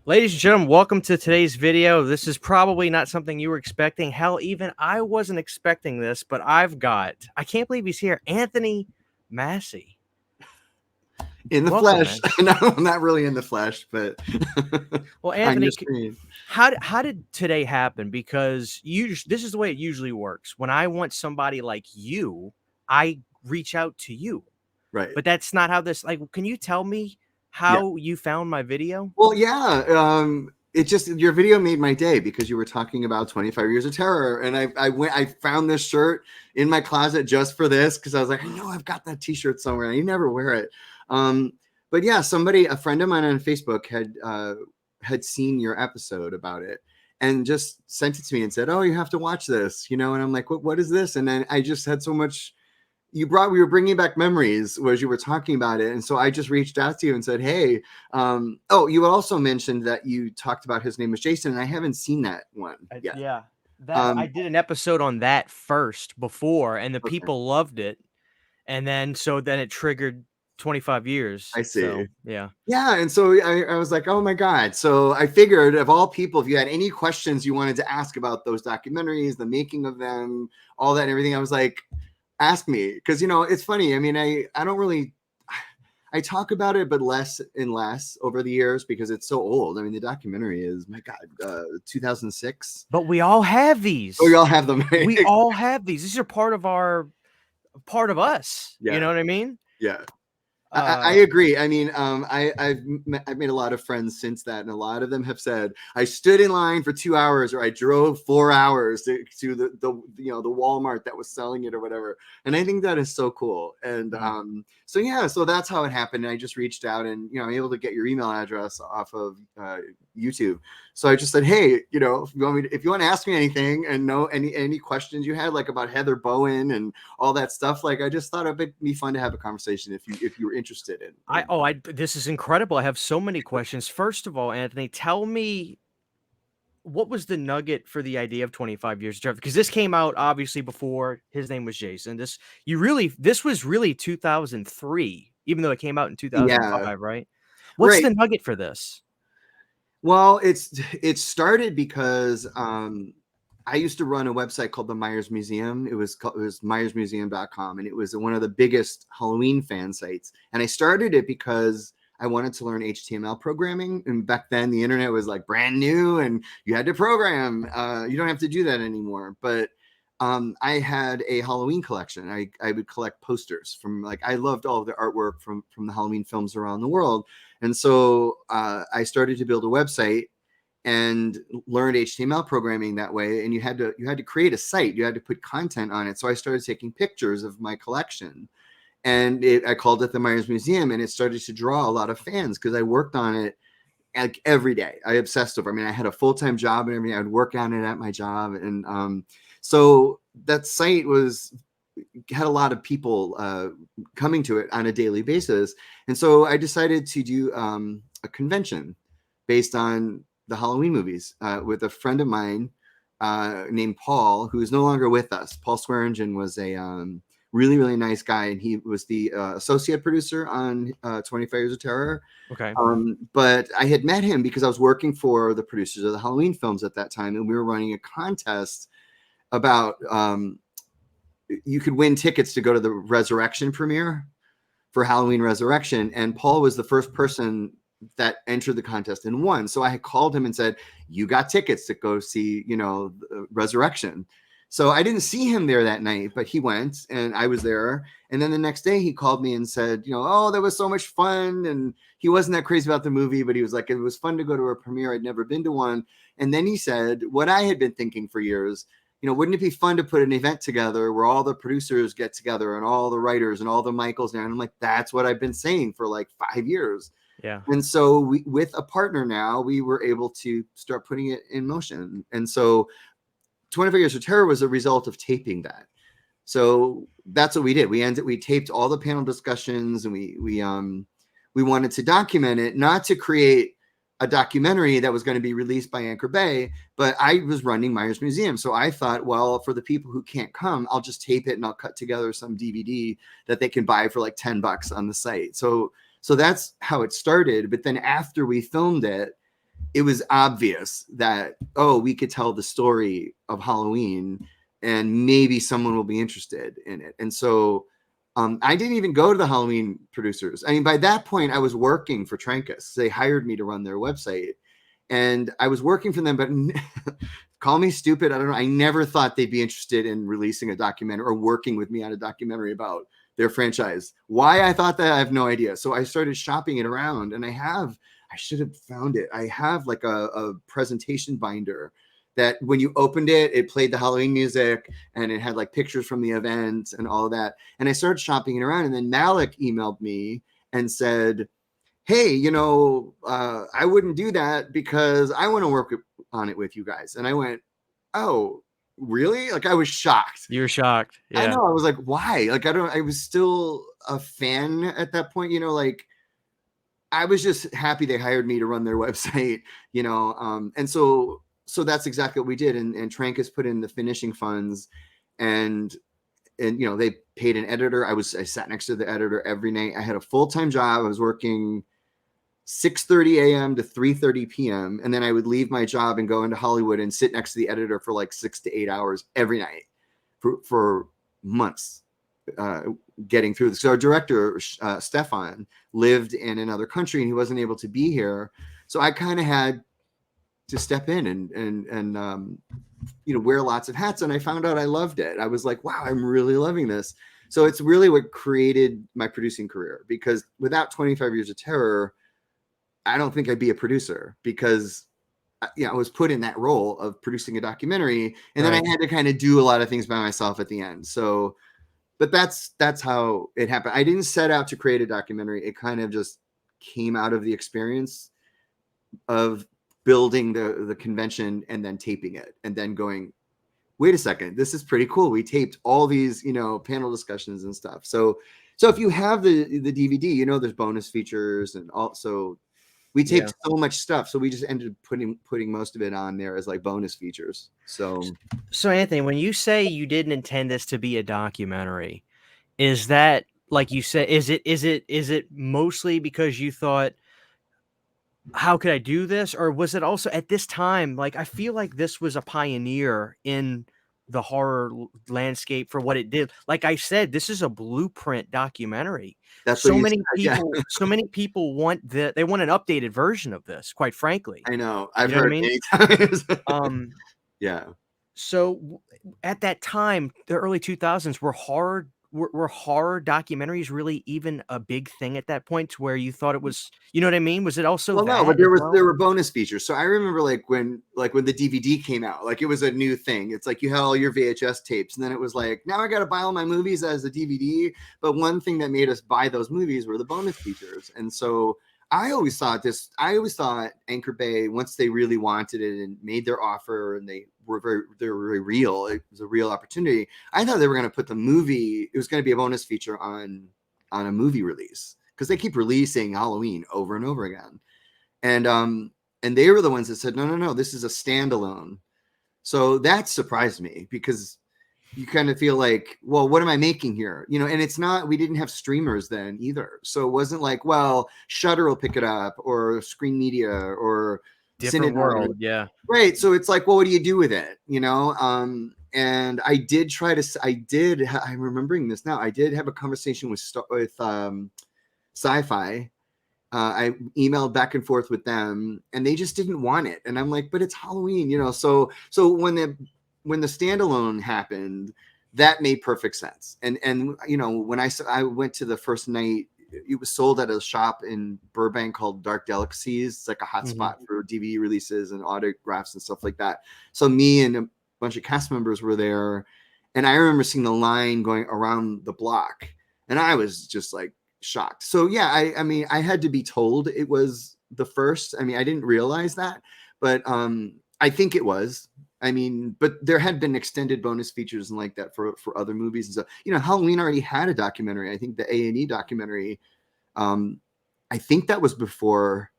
Ladies and gentlemen, welcome to today's video. This is probably not something you were expecting. Hell, even I wasn't expecting this, but I can't believe he's here, Anthony Masi. In the Welcome, flesh. man. No, I'm not really in the flesh, but Well, on your Anthony, screen. how did today happen? Because this is the way it usually works. When I want somebody like you, I reach out to you. Right. But that's not how this, like, can you tell me Yeah. how you found my video? Well, yeah. It just your video made my day because you were talking about 25 years of terror, and I found this shirt in my closet just for this because I was like, I know I've got that T-shirt somewhere, and I never wear it. But yeah, a friend of mine on Facebook had seen your episode about it and just sent it to me and said, "Oh, you have to watch this," And I'm like, "What is this?" And then I just had so much. We were bringing back memories as you were talking about it. And so I just reached out to you and said, hey, you also mentioned that you talked about his name was Jason, and I haven't seen that one yet. Yeah, I did an episode on that first before, and the Okay. people loved it. And then it triggered 25 years. I see. So, yeah. Yeah. And so I was like, oh my God. So I figured of all people, if you had any questions you wanted to ask about those documentaries, the making of them, all that and everything, I was like, ask me. Because, it's funny. I mean, I don't really, I talk about it, but less and less over the years because it's so old. I mean, the documentary is, my God, 2006. But we all have these. Oh, we all have them. Right? We all have these. These are part of us. Yeah. You know what I mean? Yeah. I agree. I mean, I've made a lot of friends since that, and a lot of them have said I stood in line for 2 hours, or I drove 4 hours to the Walmart that was selling it or whatever. And I think that is so cool. And so that's how it happened. And I just reached out, and I'm able to get your email address off of YouTube. So I just said, hey, if you want to ask me anything and know any questions you had, like about Heather Bowen and all that stuff, like I just thought it'd be fun to have a conversation if you were interested in. This is incredible. I have so many questions. First of all, Anthony, tell me, what was the nugget for the idea of 25 years of terror? Because this came out obviously before his name was Jason. This was really 2003, even though it came out in 2005, right? What's the nugget for this? Well, it started because I used to run a website called the Myers Museum. It was myersmuseum.com, and it was one of the biggest Halloween fan sites. And I started it because I wanted to learn HTML programming. And back then the internet was like brand new and you had to program. You don't have to do that anymore. But I had a Halloween collection. I would collect posters from, like, I loved all of the artwork from the Halloween films around the world. And so I started to build a website and learned HTML programming that way. And you had to create a site. You had to put content on it. So I started taking pictures of my collection, and I called it the Myers Museum, and it started to draw a lot of fans because I worked on it like every day. I obsessed over. I mean, I had a full-time job and everything. I would work on it at my job, and so that site had a lot of people coming to it on a daily basis. And so I decided to do a convention based on the Halloween movies with a friend of mine named Paul, who is no longer with us. Paul Swearingen was a really, really nice guy, and he was the associate producer on 25 Years of Terror. Okay. But I had met him because I was working for the producers of the Halloween films at that time, and we were running a contest about you could win tickets to go to the Resurrection premiere for Halloween Resurrection, and Paul was the first person that entered the contest and won. So I had called him and said, you got tickets to go see, Resurrection. So I didn't see him there that night, but he went and I was there. And then the next day he called me and said, oh, that was so much fun. And he wasn't that crazy about the movie, but he was like, it was fun to go to a premiere. I'd never been to one. And then he said, what I had been thinking for years, wouldn't it be fun to put an event together where all the producers get together and all the writers and all the Michaels there? And I'm like, that's what I've been saying for like 5 years. Yeah. And so with a partner now, we were able to start putting it in motion. And so 25 Years of Terror was a result of taping that. So that's what we did. We taped all the panel discussions, and we wanted to document it, not to create a documentary that was going to be released by Anchor Bay, but I was running Myers Museum. So I thought, well, for the people who can't come, I'll just tape it and I'll cut together some DVD that they can buy for like $10 on the site. So that's how it started. But then after we filmed it, it was obvious that, oh, we could tell the story of Halloween and maybe someone will be interested in it. And so I didn't even go to the Halloween producers. I mean, by that point, I was working for Trancas. They hired me to run their website. And I was working for them, but call me stupid. I don't know. I never thought they'd be interested in releasing a documentary or working with me on a documentary about their franchise. Why I thought that, I have no idea. So I started shopping it around, and I should have found it. I have like a presentation binder that when you opened it, it played the Halloween music and it had like pictures from the event and all of that. And I started shopping it around, and then Malik emailed me and said, hey, I wouldn't do that because I want to work on it with you guys. And I went, oh, really? Like, I was shocked. You were shocked. Yeah. I know. I was like, why? Like, I was still a fan at that point, like, I was just happy they hired me to run their website, and so that's exactly what we did. And Trancas put in the finishing funds, and they paid an editor. I sat next to the editor every night. I had a full-time job. I was working 6:30 a.m. to 3:30 p.m. And then I would leave my job and go into Hollywood and sit next to the editor for like 6 to 8 hours every night for months, getting through this. So our director, Stefan, lived in another country and he wasn't able to be here. So I kind of had to step in and wear lots of hats. And I found out I loved it. I was like, wow, I'm really loving this. So it's really what created my producing career, because without 25 Years of Terror, I don't think I'd be a producer, because I was put in that role of producing a documentary, and then I had to kind of do a lot of things by myself at the end. So, but that's how it happened. I didn't set out to create a documentary. It kind of just came out of the experience of building the convention and then taping it and then going, wait a second, this is pretty cool. We taped all these, panel discussions and stuff. So if you have the DVD, there's bonus features, and also we taped so much stuff. So we just ended up putting most of it on there as like bonus features. So Anthony, when you say you didn't intend this to be a documentary, is that, like you said, is it mostly because you thought, how could I do this? Or was it also at this time, like, I feel like this was a pioneer in the horror landscape for what it did. Like I said, this is a blueprint documentary. That's so many people want they want an updated version of this, quite frankly. I know. I've heard many times. Yeah. So at that time, the early 2000s, were horror documentaries really even a big thing at that point, to where you thought it was, you know what I mean? Was it also well, no, but there were bonus features. So I remember like when the DVD came out, like it was a new thing. It's like you had all your VHS tapes, and then it was like, now I got to buy all my movies as a DVD. But one thing that made us buy those movies were the bonus features. And so I always thought Anchor Bay, once they really wanted it and made their offer, and they were very real, it was a real opportunity. I thought they were going to put the movie, it was going to be a bonus feature on a movie release, because they keep releasing Halloween over and over again. And they were the ones that said, no, this is a standalone. So that surprised me, because you kind of feel like, well, what am I making here? And it's not, we didn't have streamers then either. So it wasn't like, well, Shudder will pick it up, or Screen Media, or different world. Yeah. Right. So it's like, well, what do you do with it? And I did I'm remembering this now. I did have a conversation with Sci-Fi. I emailed back and forth with them, and they just didn't want it. And I'm like, but it's Halloween, So when the standalone happened, that made perfect sense. And when I went to the first night, it was sold at a shop in Burbank called Dark Delicacies. It's like a hot spot for DVD releases and autographs and stuff like that. So me and a bunch of cast members were there, and I remember seeing the line going around the block, and I was just like shocked. So yeah, I mean, I had to be told it was the first. I mean, I didn't realize that, but I think it was. I mean, but there had been extended bonus features and like that for other movies and stuff. Halloween already had a documentary. I think the A&E documentary, I think that was before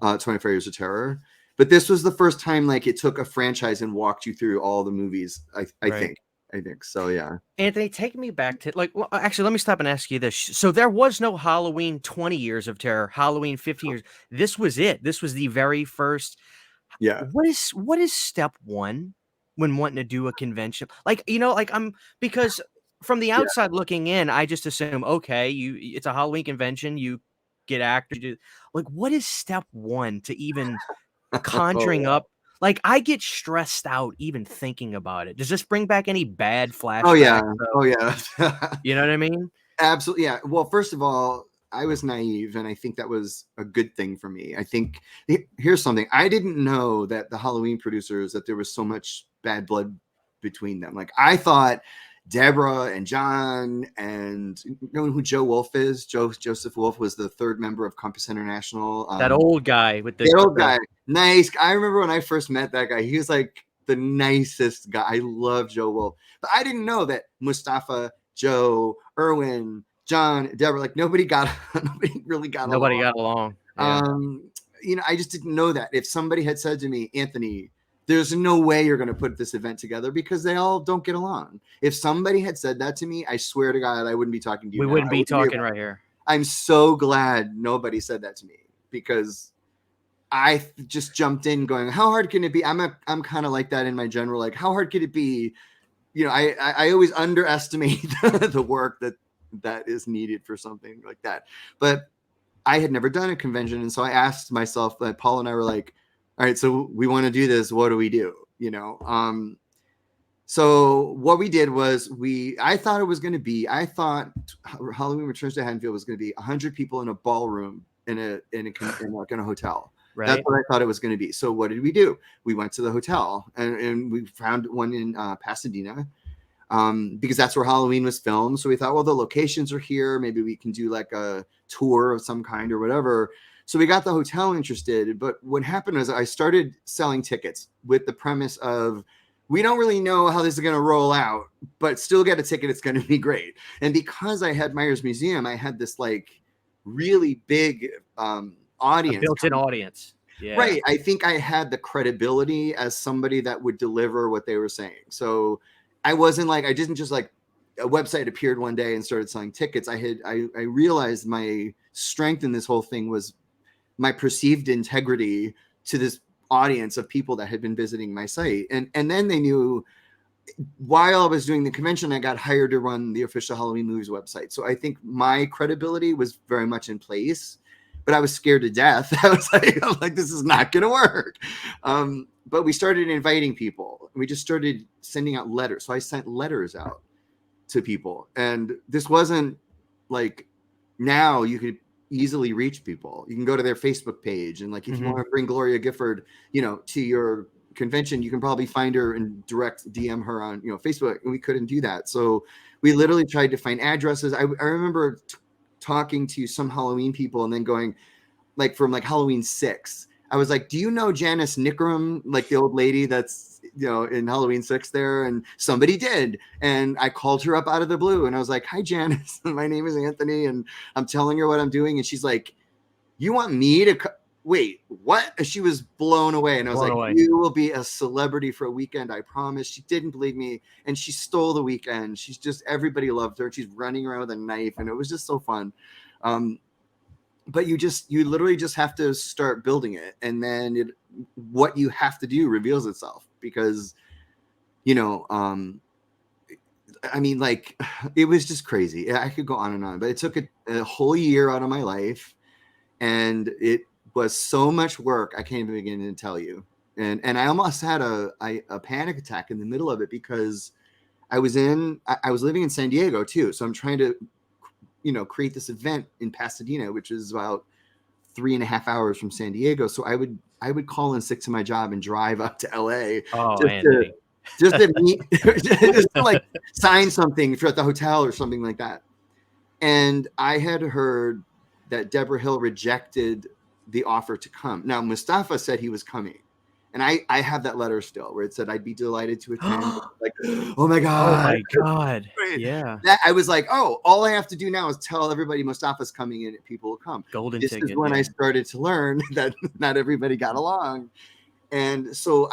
25 Years of Terror. But this was the first time like it took a franchise and walked you through all the movies, I think. I think so. Yeah. Anthony, take me back to like. Well, actually, let me stop and ask you this. So there was no Halloween 20 years of terror, Halloween 15 years. This was it. This was the very first. Yeah. What is step one when wanting to do a convention? Like, like because from the Yeah. outside looking in, I just assume, okay, it's a Halloween convention, you get actors, you do like what is step one to even conjuring Oh, up? Like, I get stressed out even thinking about it. Does this bring back any bad oh yeah. flashbacks Oh of, yeah. you know what I mean? Absolutely. Yeah. Well, first of all, I was naive, and I think that was a good thing for me. I think here's something I didn't know, that the Halloween producers, that there was so much bad blood between them. Like, I thought Deborah and John, and you know who Joe Wolf is? Joseph Wolf was the third member of Compass International. That old guy with The old the guy, nice. I remember when I first met that guy. He was like the nicest guy. I love Joe Wolf, but I didn't know that Mustafa, Joe, Irwin, John, Deborah, like nobody really got nobody along. got along. Yeah. I just didn't know that. If somebody had said to me, Anthony, there's no way you're going to put this event together because they all don't get along. If somebody had said that to me, I swear to God, I wouldn't be talking to you We now. wouldn't be talking right here. I'm so glad nobody said that to me, because I just jumped in going, how hard can it be? I'm kind of like that in my general, like, how hard could it be? I always underestimate the work that is needed for something like that. But I had never done a convention. And so I asked myself, like, Paul and I were like, all right, so we want to do this. What do we do? So what we did was I thought Halloween Returns to Haddonfield was going to be 100 people in a ballroom in a hotel. Right. That's what I thought it was going to be. So what did we do? We went to the hotel, and we found one in Pasadena, because that's where Halloween was filmed. So we thought, well, the locations are here. Maybe we can do like a tour of some kind or whatever. So we got the hotel interested. But what happened was I started selling tickets with the premise of, we don't really know how this is going to roll out, but still get a ticket. It's going to be great. And because I had Myers Museum, I had this like really big audience, a built-in audience. Yeah. Right. I think I had the credibility as somebody that would deliver what they were saying. So I didn't just like a website appeared one day and started selling tickets. I realized my strength in this whole thing was my perceived integrity to this audience of people that had been visiting my site. And then they knew, while I was doing the convention, I got hired to run the official Halloween Movies website. So I think my credibility was very much in place, but I was scared to death. I was like, this is not going to work. But we started inviting people. We just started sending out letters. So I sent letters out to people. And this wasn't like, now you could easily reach people. You can go to their Facebook page. And like, if you want to bring Gloria Gifford, to your convention, you can probably find her and direct DM her on, Facebook. And we couldn't do that. So we literally tried to find addresses. I remember talking to some Halloween people and then going, like, from like Halloween 6, I was like, do you know Janice Nickram, like the old lady that's, in Halloween 6 there? And somebody did. And I called her up out of the blue and I was like, hi, Janice. My name is Anthony. And I'm telling her what I'm doing. And she's like, you want me to wait, what? And she was blown away. And I was you will be a celebrity for a weekend. I promise. She didn't believe me. And she stole the weekend. Everybody loved her. She's running around with a knife. And it was just so fun. But you literally just have to start building it. And then what you have to do reveals itself, because, like, it was just crazy. I could go on and on, but it took a whole year out of my life. And it was so much work. I can't even begin to tell you. And I almost had a panic attack in the middle of it, because I was living in San Diego too. So I'm trying to, create this event in Pasadena, which is about 3.5 hours from San Diego. So I would call in sick to my job and drive up to LA just to meet, just to like sign something at the hotel or something like that. And I had heard that Deborah Hill rejected the offer to come. Now, Mustafa said he was coming. And I have that letter still where it said, I'd be delighted to attend. Like, oh my God. Yeah. I was like, oh, all I have to do now is tell everybody Mustafa's coming in and people will come. Golden this ticket. Is when I started to learn that not everybody got along. And so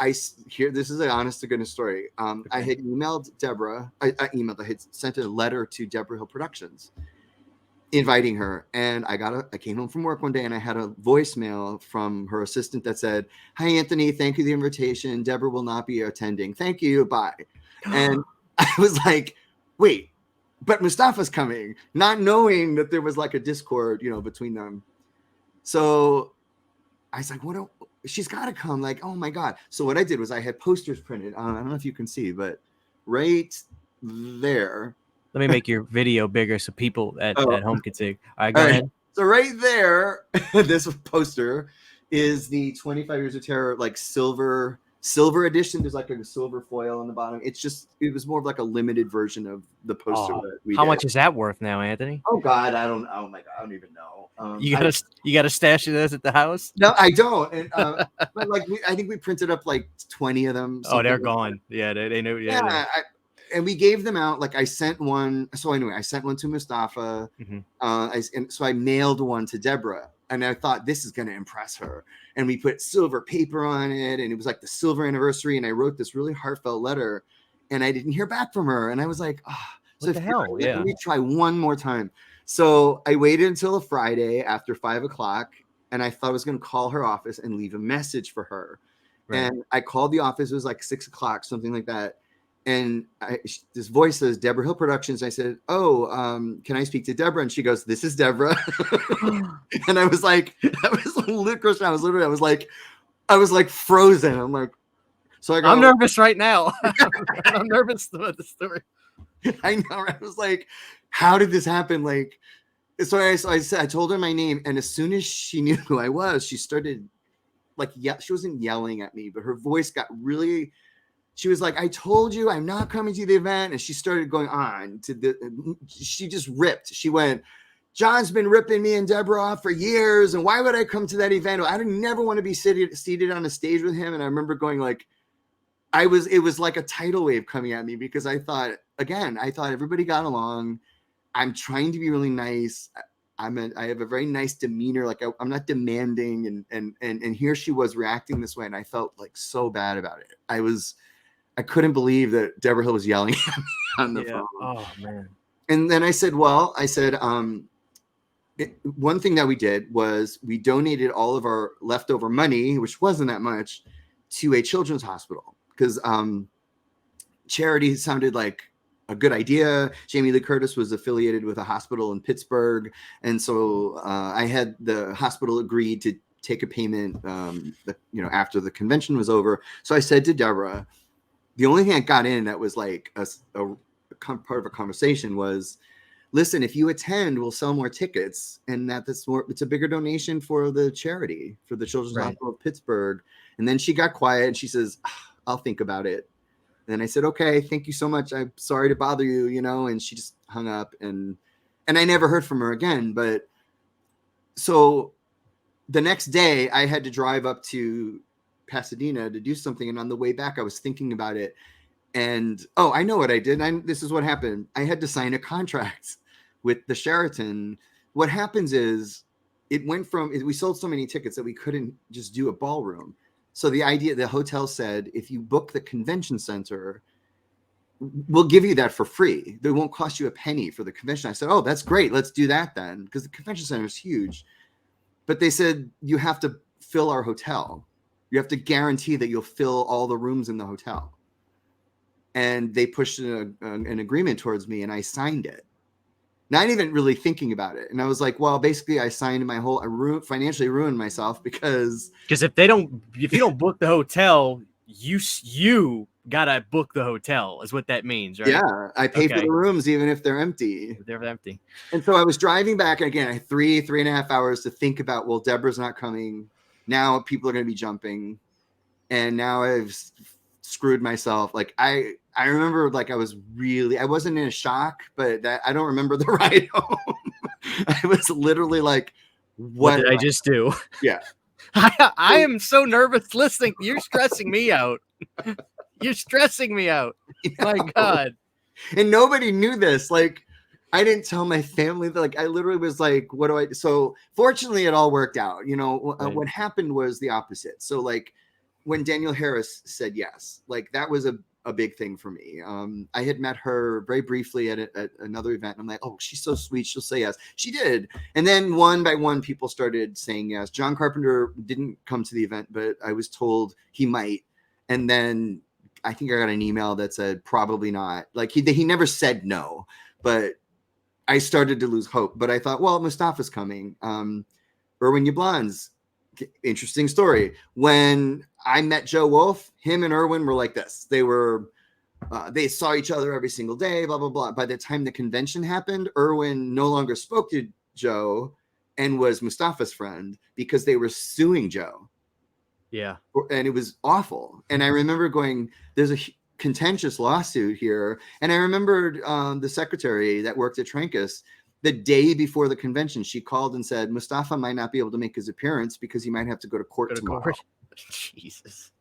here, this is an honest to goodness story. I had emailed Deborah. I had sent a letter to Deborah Hill Productions inviting her. And I came home from work one day and I had a voicemail from her assistant that said, "Hi, Anthony. Thank you for the invitation. Deborah will not be attending. Thank you. Bye." And I was like, wait, but Mustafa's coming, not knowing that there was like a discord, between them. So I was like, she's got to come. Like, oh my God. So what I did was I had posters printed. I don't know if you can see, but right there. Let me make your video bigger so people at home can see. All right, go ahead. So right there, this poster is the 25 Years of Terror, like silver edition. There's like a silver foil on the bottom. It was more of like a limited version of the poster that we How did. much is that worth now, Anthony? Oh God, oh my God, I don't even know. You got a stash of those at the house? No, I don't. And, but like I think we printed up like 20 of them. Oh, they're gone. Yeah, they know. Yeah. And we gave them out. Like I sent one. So anyway, I sent one to Mustafa. And so I mailed one to Deborah, and I thought this is going to impress her. And we put silver paper on it, and it was like the silver anniversary. And I wrote this really heartfelt letter, and I didn't hear back from her. And I was like, what the hell? Let me try one more time. So I waited until a Friday after 5 o'clock, and I thought I was going to call her office and leave a message for her. Right. And I called the office. It was like 6 o'clock, something like that. And this voice says, "Deborah Hill Productions." I said, "Can I speak to Deborah?" And she goes, "This is Deborah." And I was like, I was like frozen. I'm like, so I go, I'm nervous right now. I'm nervous about the story. I know. I was like, how did this happen? Like, so I told her my name. And as soon as she knew who I was, she started like, she wasn't yelling at me, but her voice got really, she was like, "I told you I'm not coming to the event." And she started going on she just ripped. She went, "John's been ripping me and Deborah off for years. And why would I come to that event? I never want to be seated on a stage with him." And I remember going like, it was like a tidal wave coming at me, because I thought everybody got along. I'm trying to be really nice. I have a very nice demeanor. Like I'm not demanding. And here she was reacting this way. And I felt like so bad about it. I couldn't believe that Deborah Hill was yelling at me on the phone. Oh man. And then I said, one thing that we did was we donated all of our leftover money, which wasn't that much, to a children's hospital, because charity sounded like a good idea. Jamie Lee Curtis was affiliated with a hospital in Pittsburgh. And so I had the hospital agreed to take a payment, after the convention was over. So I said to Deborah, the only thing I got in that was like a part of a conversation was, "Listen, if you attend, we'll sell more tickets, and it's a bigger donation for the charity, for the Children's Hospital of Pittsburgh." And then she got quiet and she says, "I'll think about it." And then I said, "Okay, thank you so much. I'm sorry to bother you, and she just hung up, and I never heard from her again. But so the next day I had to drive up to Pasadena to do something. And on the way back, I was thinking about it. And, I know what I did. This is what happened. I had to sign a contract with the Sheraton. What happens is we sold so many tickets that we couldn't just do a ballroom. So the hotel said, if you book the convention center, we'll give you that for free. They won't cost you a penny for the convention. I said, "Oh, that's great. Let's do that then." Because the convention center is huge. But they said, you have to fill our hotel. You have to guarantee that you'll fill all the rooms in the hotel. And they pushed an agreement towards me, and I signed it. Not even really thinking about it. And I was like, well, basically I signed I financially ruined myself, because if you don't book the hotel, you gotta book the hotel is what that means, right? Yeah, I pay for the rooms even if they're empty. They're empty. And so I was driving back, and again, I had 3.5 hours to think about, well, Deborah's not coming. Now people are going to be jumping, and now I've screwed myself. Like I remember, like I wasn't in a shock, but I don't remember the ride home. I was literally like, what did I just do? Yeah. I am so nervous listening. You're stressing me out. You're stressing me out. My God. And nobody knew this. Like, I didn't tell my family that, like, I literally was like, what do I do? So fortunately it all worked out. Right. What happened was the opposite. So like when Danielle Harris said yes, like that was a big thing for me. I had met her very briefly at another event. And I'm like, oh, she's so sweet. She'll say yes. She did. And then one by one, people started saying yes. John Carpenter didn't come to the event, but I was told he might. And then I think I got an email that said probably not. Like he never said no, but I started to lose hope. But I thought, well, Mustafa's coming. Erwin Yablans, interesting story. When I met Joe Wolf, him and Erwin were like this. They saw each other every single day, blah, blah, blah. By the time the convention happened, Erwin no longer spoke to Joe and was Mustafa's friend because they were suing Joe. Yeah. And it was awful. And I remember going, there's a contentious lawsuit here. And I remembered the secretary that worked at Trancas, the day before the convention, she called and said, Mustafa might not be able to make his appearance because he might have to go to court tomorrow. Jesus.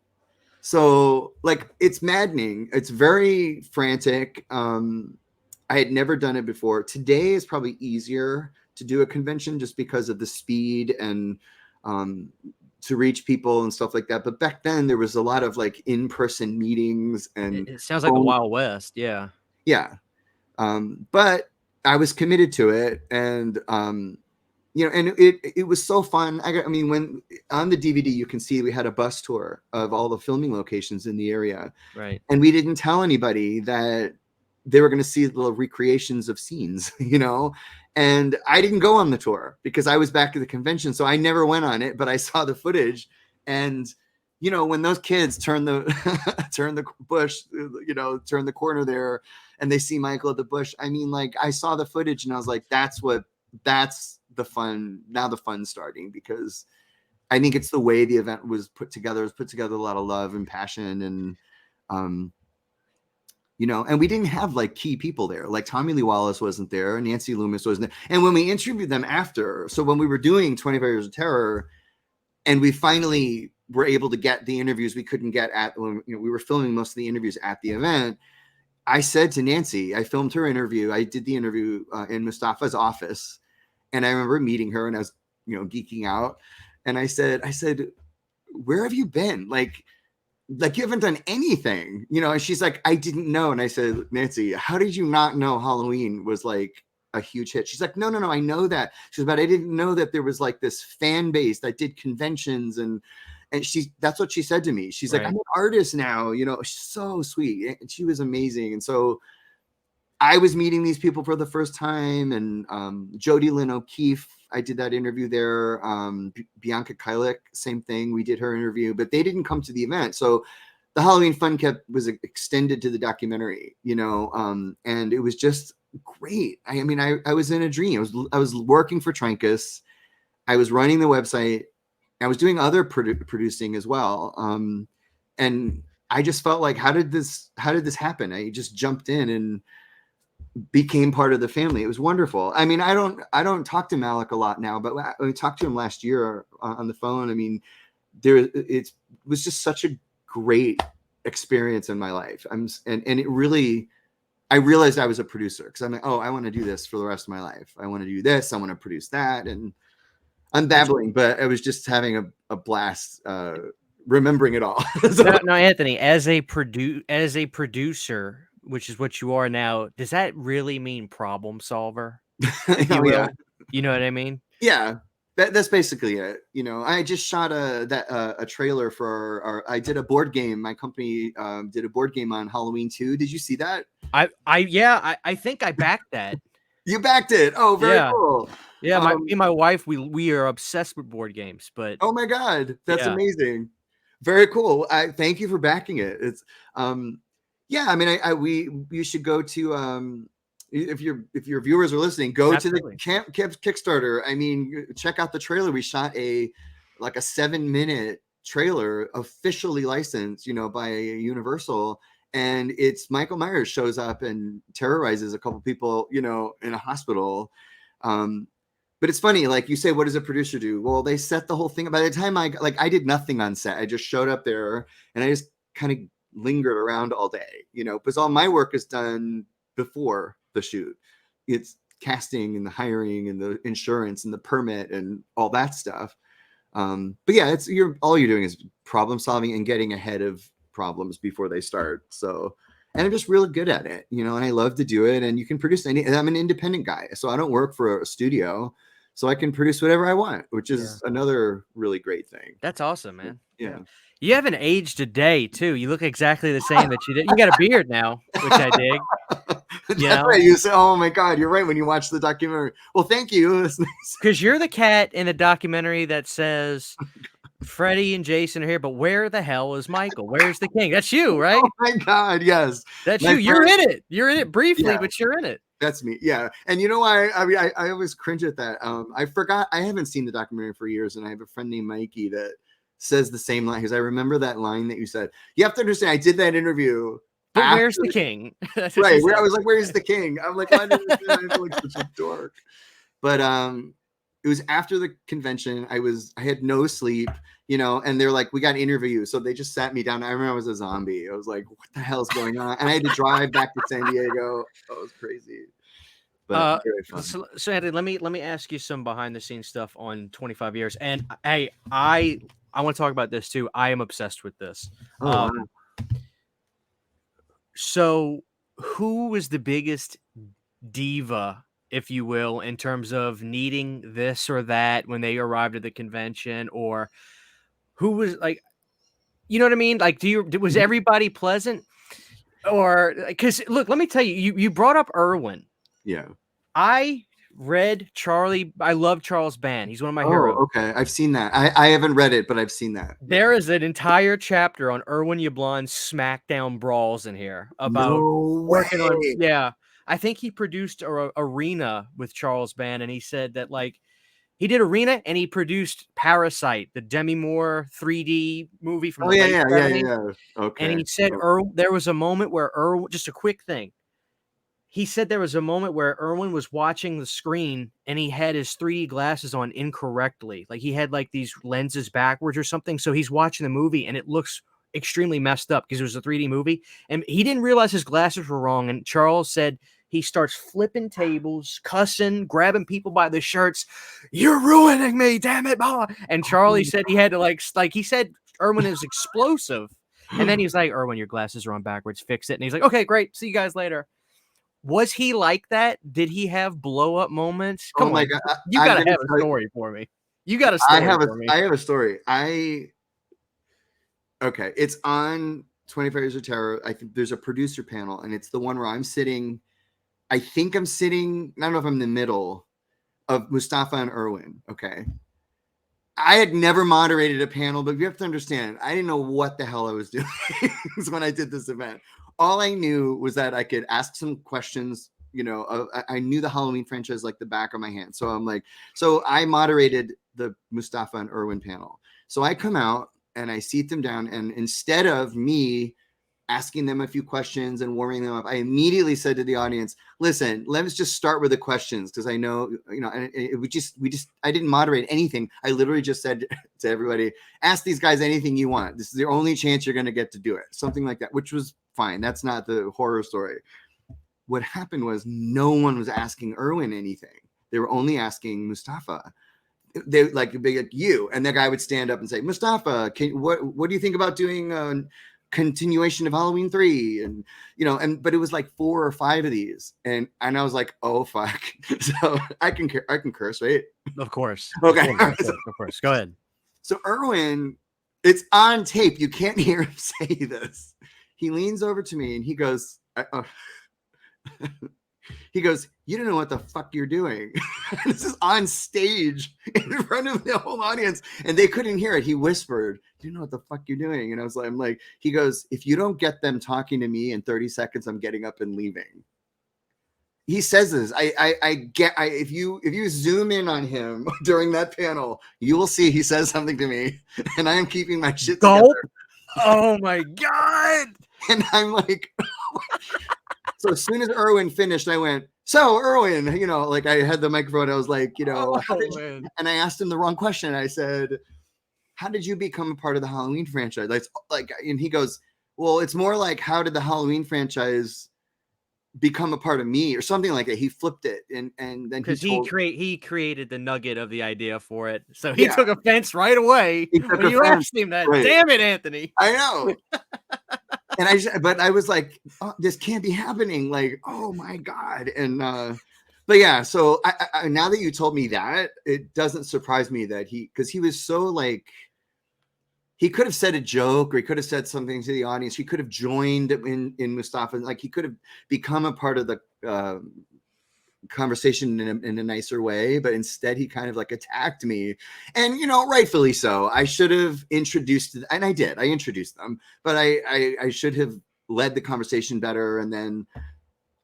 So like, it's maddening. It's very frantic. I had never done it before. Today is probably easier to do a convention just because of the speed and to reach people and stuff like that. But back then there was a lot of like in-person meetings and it sounds like the Wild West. Yeah. Yeah. But I was committed to it, and and it was so fun. I mean, when on the DVD you can see we had a bus tour of all the filming locations in the area, right? And we didn't tell anybody that they were going to see the recreations of scenes, And I didn't go on the tour because I was back at the convention, so I never went on it. But I saw the footage, and when those kids turn the bush, turn the corner there, and they see Michael at the bush. I mean, like I saw the footage and I was like, that's the fun. Now the fun's starting, because I think it's the way the event was put together. It was put together a lot of love and passion, and and we didn't have like key people there. Like Tommy Lee Wallace wasn't there, Nancy Loomis wasn't there. And when we interviewed them after, so when we were doing 25 Years of Terror, and we finally were able to get the interviews we couldn't get at when we were filming most of the interviews at the event, I said to Nancy, I filmed her interview. I did the interview in Mustafa's office, and I remember meeting her, and I was, geeking out. And I said, where have you been? Like you haven't done anything, And she's like, I didn't know. And I said, Nancy, how did you not know Halloween was like a huge hit? She's like, no, I know that. She's, but I didn't know that there was like this fan base that did conventions, and that's what she said to me. She's like, I'm an artist now, she's so sweet, and she was amazing. And so I was meeting these people for the first time, and Jodie Lynn O'Keefe, I did that interview there. Bianca Kylik, same thing. We did her interview, but they didn't come to the event. So the Halloween Fun was extended to the documentary, and it was just great. I mean, I was in a dream. I was working for Trancas. I was running the website. I was doing other producing as well. And I just felt like, how did this happen? I just jumped in and became part of the family. It was wonderful. I mean, I don't talk to Malik a lot now, but I talked to him last year on the phone. I mean, it was just such a great experience in my life. And it really, I realized I was a producer, because I'm like, oh, I want to do this for the rest of my life. I want to do this. I want to produce that. And I'm babbling, but I was just having a blast remembering it all. No, Anthony, as a producer, which is what you are now, does that really mean problem solver? Yeah. You know what I mean? Yeah. That's basically it. I just shot a trailer for I did a board game. My company did a board game on Halloween 2. Did you see that? I think I backed that. You backed it. Oh, very cool. Yeah, me and my wife, we are obsessed with board games. But oh my God, that's amazing. Very cool. I thank you for backing it. It's yeah. I mean, you should go to if your viewers are listening, go Absolutely. To the Kickstarter. I mean, check out the trailer. We shot a 7-minute trailer, officially licensed, by Universal. And it's Michael Myers shows up and terrorizes a couple people, in a hospital. But it's funny, like you say, what does a producer do? Well, they set the whole thing. By the time I did nothing on set. I just showed up there and I just kind of lingered around all day, because all my work is done before the shoot. It's casting and the hiring and the insurance and the permit and all that stuff. But yeah, it's all you're doing is problem solving and getting ahead of problems before they start. So, and I'm just really good at it, and I love to do it. And you can produce and I'm an independent guy, so I don't work for a studio, so I can produce whatever I want, which is another really great thing. That's awesome, man. Yeah. You haven't aged a day, too. You look exactly the same that you did. You got a beard now, which I dig. That's right. You say, "Oh my God, you're right." When you watch the documentary, well, thank you. Because you're the cat in the documentary that says Freddy and Jason are here, but where the hell is Michael? Where's the king? That's you, right? Oh my God, yes, that's you. You're in it. You're in it briefly, but you're in it. That's me. Yeah. And you know why? I mean, I always cringe at that. I forgot. I haven't seen the documentary for years, and I have a friend named Mikey that says the same line because I remember that line that you said. You have to understand. I did that interview. But where's the king? Right. Where I was like, "Where's the king?" I'm like, "Why did I feel like such a dork?" But it was after the convention. I had no sleep, and they're like, "We got to interview you." So they just sat me down. I remember I was a zombie. I was like, "What the hell's going on?" And I had to drive back to San Diego. It was crazy. But very fun. So Andy, let me ask you some behind the scenes stuff on 25 years. And hey, I want to talk about this too. I am obsessed with this. Wow. So who was the biggest diva, if you will, in terms of needing this or that when they arrived at the convention, or who was like, you know what I mean? Like, was everybody pleasant? Or because look, let me tell you, you brought up Irwin. Yeah. I read Charlie. I love Charles Band. He's one of my heroes. Okay. I've seen that. I haven't read it, but I've seen that. There is an entire chapter on Irwin Yablon's SmackDown brawls in here about working on. Yeah. I think he produced Arena with Charles Band, and he said that like he did Arena and he produced Parasite, the Demi Moore 3D movie from the late 70s. Okay. And he said there was a moment where just a quick thing. He said there was a moment where Irwin was watching the screen and he had his 3D glasses on incorrectly. Like he had like these lenses backwards or something. So he's watching the movie and it looks extremely messed up because it was a 3D movie. And he didn't realize his glasses were wrong. And Charles said he starts flipping tables, cussing, grabbing people by the shirts. "You're ruining me, damn it." And Charlie said he had to like he said Irwin is explosive. And then he's like, "Irwin, your glasses are on backwards. Fix it." And he's like, "Okay, great. See you guys later." Was he like that? Did he have blow up moments? Come on, God. You gotta have a story for me. You got a story for me. I have a story. Okay, it's on 25 Years of Terror. I think there's a producer panel, and it's the one where I'm sitting. I think I'm sitting. I don't know if I'm in the middle of Mustafa and Irwin. Okay. I had never moderated a panel, but you have to understand, I didn't know what the hell I was doing when I did this event. All I knew was that I could ask some questions. I knew the Halloween franchise like the back of my hand. So I'm like, so I moderated the Mustafa and Irwin panel. So I come out and I seat them down, and instead of me asking them a few questions and warming them up, I immediately said to the audience, "Listen, let's just start with the questions." Cause I know, I didn't moderate anything. I literally just said to everybody, "Ask these guys anything you want. This is the only chance you're going to get to do it." Something like that, which was fine. That's not the horror story. What happened was no one was asking Irwin anything. They were only asking Mustafa. They like you, and the guy would stand up and say, "Mustafa, what do you think about doing continuation of Halloween 3?" And but it was like 4 or 5 of these, and I was like, "Oh fuck!" So I can curse, right? Of course. Okay, of course. Go ahead. So Irwin, it's on tape. You can't hear him say this. He leans over to me and he goes, "You don't know what the fuck you're doing." This is on stage in front of the whole audience, and they couldn't hear it. He whispered, "You know what the fuck you're doing?" And I'm like, he goes, "If you don't get them talking to me in 30 seconds, I'm getting up and leaving." He says this. If you zoom in on him during that panel, you will see he says something to me, and I am keeping my shit together. Oh my God. And I'm like, so as soon as Irwin finished, I went, "So Irwin, like I had the microphone. I was like, and I asked him the wrong question. I said, "How did you become a part of the Halloween franchise?" And he goes, "Well, it's more like, how did the Halloween franchise become a part of me or something like that. He flipped it, and then because he created the nugget of the idea for it, so he yeah, took offense right away he took when you offense. asked him that. Right. Damn it, Anthony! I know. But I was like, oh, this can't be happening. Like, oh my God. And, but yeah, so I now that you told me that, it doesn't surprise me that because he was so like, he could have said a joke or he could have said something to the audience. He could have joined in Mustafa. Like he could have become a part of the conversation in a nicer way, but instead he kind of like attacked me, and rightfully so. I should have introduced, and I did. I introduced them, but I should have led the conversation better. And then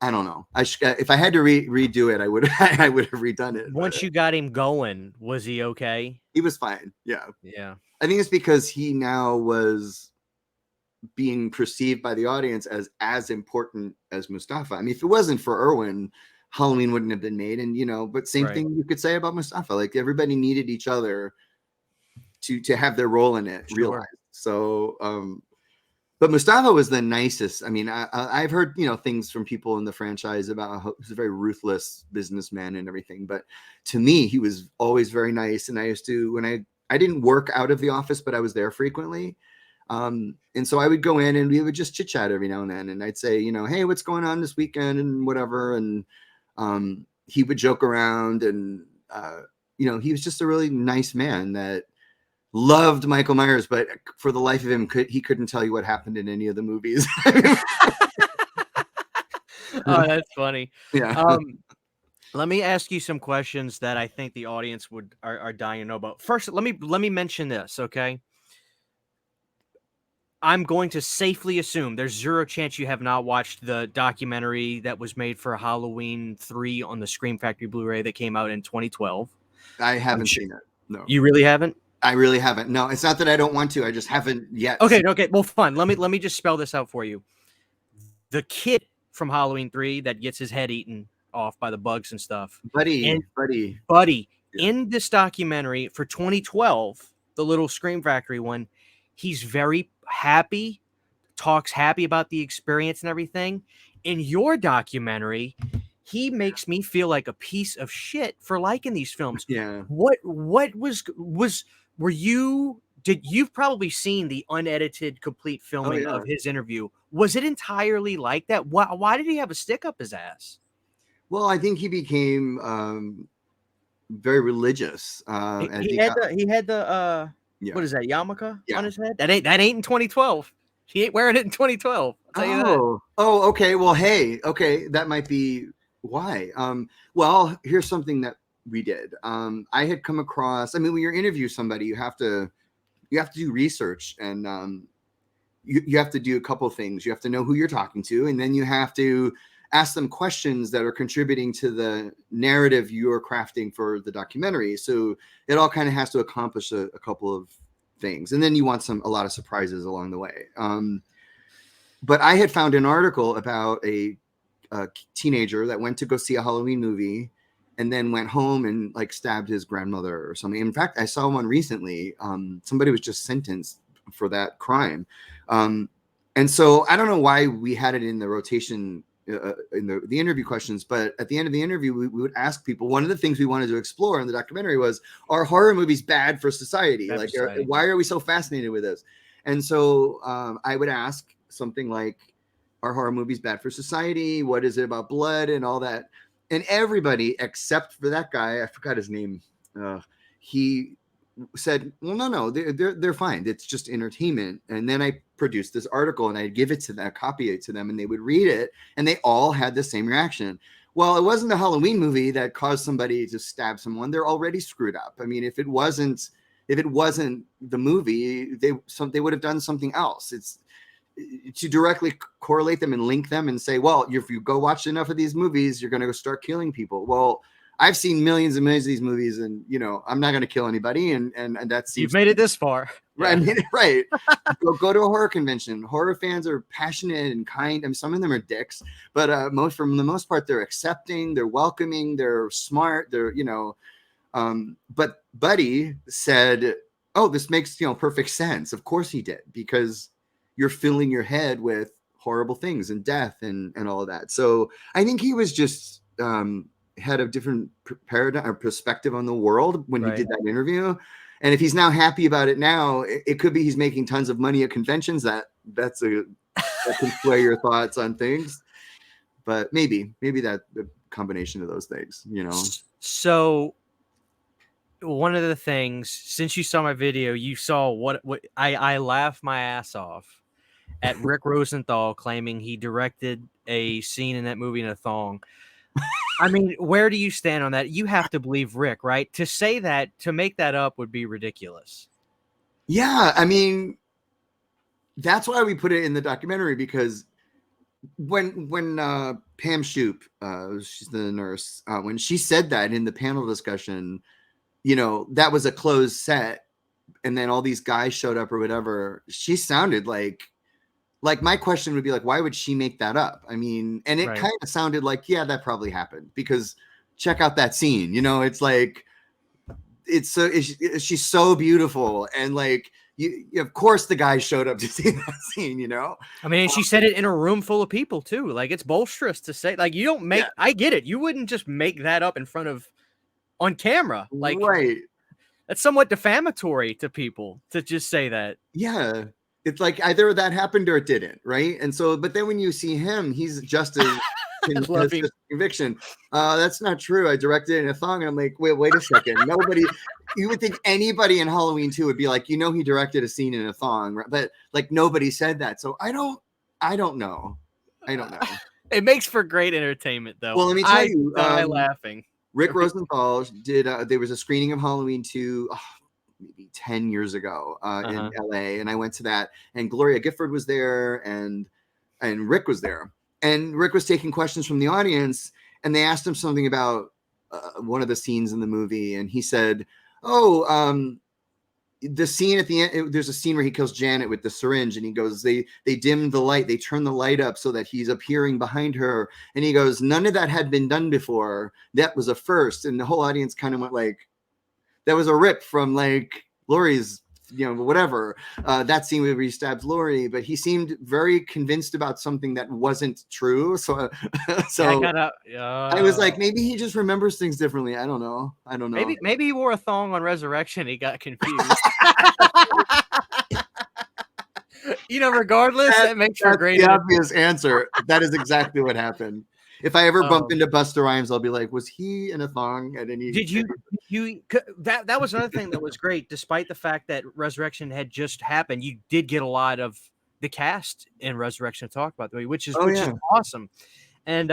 I don't know. If I had to redo it, I would have redone it. Once you got him going, was he okay? He was fine. Yeah. Yeah. I think it's because he now was being perceived by the audience as important as Mustafa. I mean, if it wasn't for Irwin, Halloween wouldn't have been made. And but same thing you could say about Mustafa. Like everybody needed each other to have their role in it realized. So but Mustafa was the nicest. I mean, I've heard things from people in the franchise about how he's a very ruthless businessman and everything, but to me he was always very nice. And I used to, when I didn't work out of the office, but I was there frequently. And so I would go in and we would just chit chat every now and then. And I'd say, hey, what's going on this weekend and whatever. And he would joke around, and he was just a really nice man that loved Michael Myers, but for the life of him, he couldn't tell you what happened in any of the movies. Oh, that's funny. Yeah. Let me ask you some questions that I think the audience are dying to know about. First, let me mention this, okay? I'm going to safely assume there's zero chance you have not watched the documentary that was made for Halloween 3 on the Scream Factory Blu-ray that came out in 2012. I haven't seen it. No. You really haven't? I really haven't. No, it's not that I don't want to. I just haven't yet. Okay. Well, fine. Let me just spell this out for you. The kid from Halloween 3 that gets his head eaten off by the bugs and stuff. Buddy. Yeah. In this documentary for 2012, the little Scream Factory one, he's very happy, talks happy about the experience and everything. In your documentary, he makes me feel like a piece of shit for liking these films. Yeah. What you've probably seen the unedited complete filming of his interview. Was it entirely like that? Why did he have a stick up his ass? Well, I think he became very religious. He had the what is that, yarmulke on his head? That ain't in 2012. He ain't wearing it in 2012. I'll tell you that. Oh, okay. Well, hey, okay, that might be why. Well, here's something that we did. I had come across. I mean, when you interview somebody, you have to do research, and you have to do a couple of things. You have to know who you're talking to, and then you have to ask them questions that are contributing to the narrative you're crafting for the documentary. So it all kind of has to accomplish a couple of things. And then you want a lot of surprises along the way. But I had found an article about a teenager that went to go see a Halloween movie and then went home and like stabbed his grandmother or something. In fact, I saw one recently. Somebody was just sentenced for that crime. And so I don't know why we had it in the rotation in the interview questions, but at the end of the interview, we would ask people. One of the things we wanted to explore in the documentary was, are horror movies bad for society? Why are we so fascinated with this? And so I would ask something like, are horror movies bad for society? What is it about blood and all that? And everybody except for that guy, I forgot his name, he said, well, no, they're fine. It's just entertainment. And then I produced this article and I'd give it to them, copy it to them, and they would read it, and they all had the same reaction. Well, it wasn't a Halloween movie that caused somebody to stab someone. They're already screwed up. I mean, if it wasn't the movie, they would have done something else. It's to directly correlate them and link them and say, well, if you go watch enough of these movies, you're going to go start killing people. Well, I've seen millions and millions of these movies, and I'm not going to kill anybody, and that's you've made it this far, right? Yeah. I mean, right. go to a horror convention. Horror fans are passionate and kind. I mean, some of them are dicks, but for the most part, they're accepting, they're welcoming, they're smart, they're But Buddy said, "Oh, this makes perfect sense." Of course he did, because you're filling your head with horrible things and death and all of that. So I think he was just had a different paradigm or perspective on the world when he did that interview. And if he's now happy about it now, it could be he's making tons of money at conventions. That can sway your thoughts on things. But maybe that the combination of those things, you know. So one of the things, since you saw my video, you saw what I laughed my ass off at Rick Rosenthal claiming he directed a scene in that movie in a thong. I mean, where do you stand on that? You have to believe Rick, right? To say that, to make that up would be ridiculous. Yeah, I mean, that's why we put it in the documentary, because when Pam Shoop, she's the nurse, when she said that in the panel discussion, you know, that was a closed set, and then all these guys showed up or whatever. She sounded like my question would be like, why would she make that up? I mean, and it kind of sounded like, yeah, that probably happened, because check out that scene. You know, it's like, she's so beautiful, and like, you of course the guys showed up to see that scene, you know. I mean, she said it in a room full of people too. Like, it's bolsterous to say, like, you don't make, I get it. You wouldn't just make that up in front of, on camera. Like, that's somewhat defamatory to people to just say that. Yeah. It's like either that happened or it didn't. Right. And so, but then when you see him, he's just as conviction. That's not true. I directed it in a thong. And I'm like, wait a second. Nobody, you would think anybody in Halloween 2 would be like, you know, he directed a scene in a thong, right? But like, nobody said that. So I don't know. It makes for great entertainment, though. Well, let me tell you, laughing. Rick Rosenthal did, there was a screening of Halloween 2, maybe 10 years ago in LA. And I went to that, and Gloria Gifford was there, and Rick was there. And Rick was taking questions from the audience, and they asked him something about one of the scenes in the movie. And he said, the scene at the end, there's a scene where he kills Janet with the syringe, and he goes, they dimmed the light, they turned the light up so that he's appearing behind her. And he goes, none of that had been done before. That was a first. And the whole audience kind of went like, that was a rip from like Laurie's, you know, whatever, that scene where he stabs Laurie, but he seemed very convinced about something that wasn't true. So I was like, maybe he just remembers things differently. I don't know. Maybe he wore a thong on Resurrection. He got confused. You know, regardless, that makes for great. The obvious answer. That is exactly what happened. If I ever bump into Busta Rhymes, I'll be like, was he in a thong at any? Did you that was another thing that was great, despite the fact that Resurrection had just happened. You did get a lot of the cast in Resurrection to talk about the movie, which is awesome. And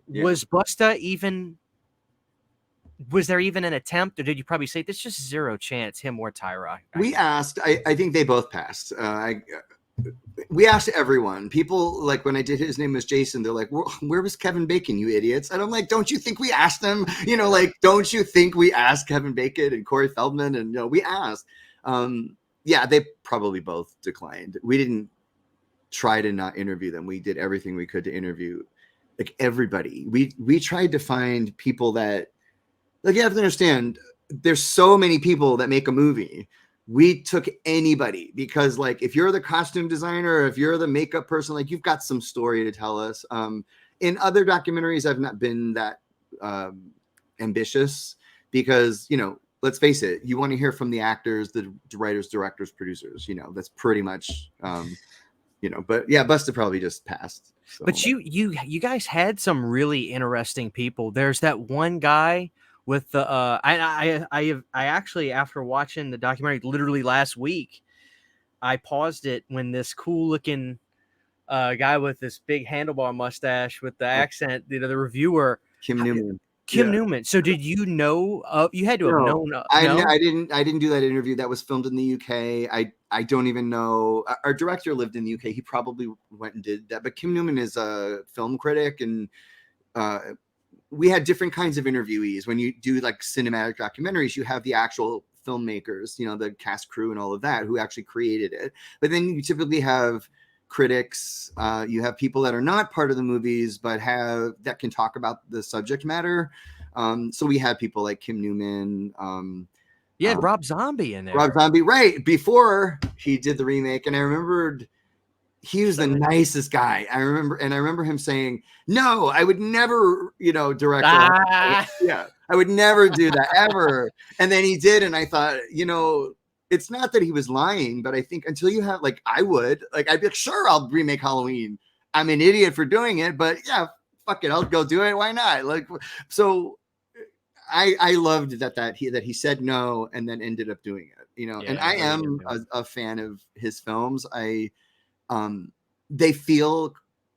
was Busta even, was there even an attempt, or did you probably say there's just zero chance him or Tyra? We asked. I think they both passed. We asked everyone. People, like when I did His Name Was Jason, they're like, where was Kevin Bacon, you idiots? And I'm like, don't you think we asked them? You know, like, don't you think we asked Kevin Bacon and Corey Feldman? And, you know, we asked. Yeah, they probably both declined. We didn't try to not interview them. We did everything we could to interview like everybody. We tried to find people that, like, you have to understand, there's so many people that make a movie. We took anybody, because like, if you're the costume designer, or if you're the makeup person, like, you've got some story to tell us. In other documentaries, I've not been that ambitious, because, you know, let's face it, you want to hear from the actors, the writers, directors, producers, you know, that's pretty much, you know, but yeah, Busta probably just passed. So. But you guys had some really interesting people. There's that one guy with the I actually, after watching the documentary literally last week, I paused it when this cool looking guy with this big handlebar mustache with the accent, you know, the reviewer, Kim Newman. Newman. So did you know? You had to have known. I didn't do that interview. That was filmed in the UK. I don't even know. Our director lived in the UK. He probably went and did that. But Kim Newman is a film critic, and we had different kinds of interviewees. When you do like cinematic documentaries, you have the actual filmmakers, you know, the cast, crew, and all of that, who actually created it. But then you typically have critics. You have people that are not part of the movies, but that can talk about the subject matter. So we had people like Kim Newman. You had Rob Zombie in there. Rob Zombie, right, before he did the remake. And I remembered he was the nicest guy. I remember him saying, "No, I would never, direct." Yeah, I would never do that ever. And then he did, and I thought, it's not that he was lying, but I think until you have I would I'd be like, sure, I'll remake Halloween. I'm an idiot for doing it, but yeah, fuck it, I'll go do it. Why not? So I loved that he said no and then ended up doing it. Yeah, and I am a fan of his films. They feel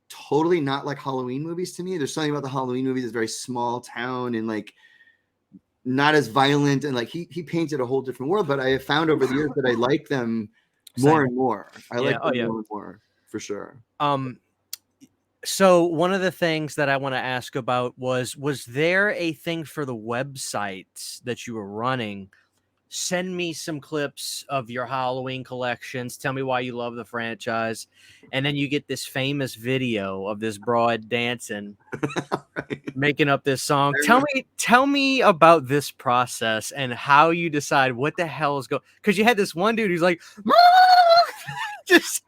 totally not like Halloween movies to me. There's something about the Halloween movies that's very small town and not as violent, and he painted a whole different world. But I have found over the years that I like them more and more. I like them more and more, for sure. So one of the things that I want to ask about was there a thing for the websites that you were running? Send me some clips of your Halloween collections. Tell me why you love the franchise. And then you get this famous video of this broad dancing, right, making up this song. Tell me about this process and how you decide what the hell is going. Because you had this one dude who's like, just.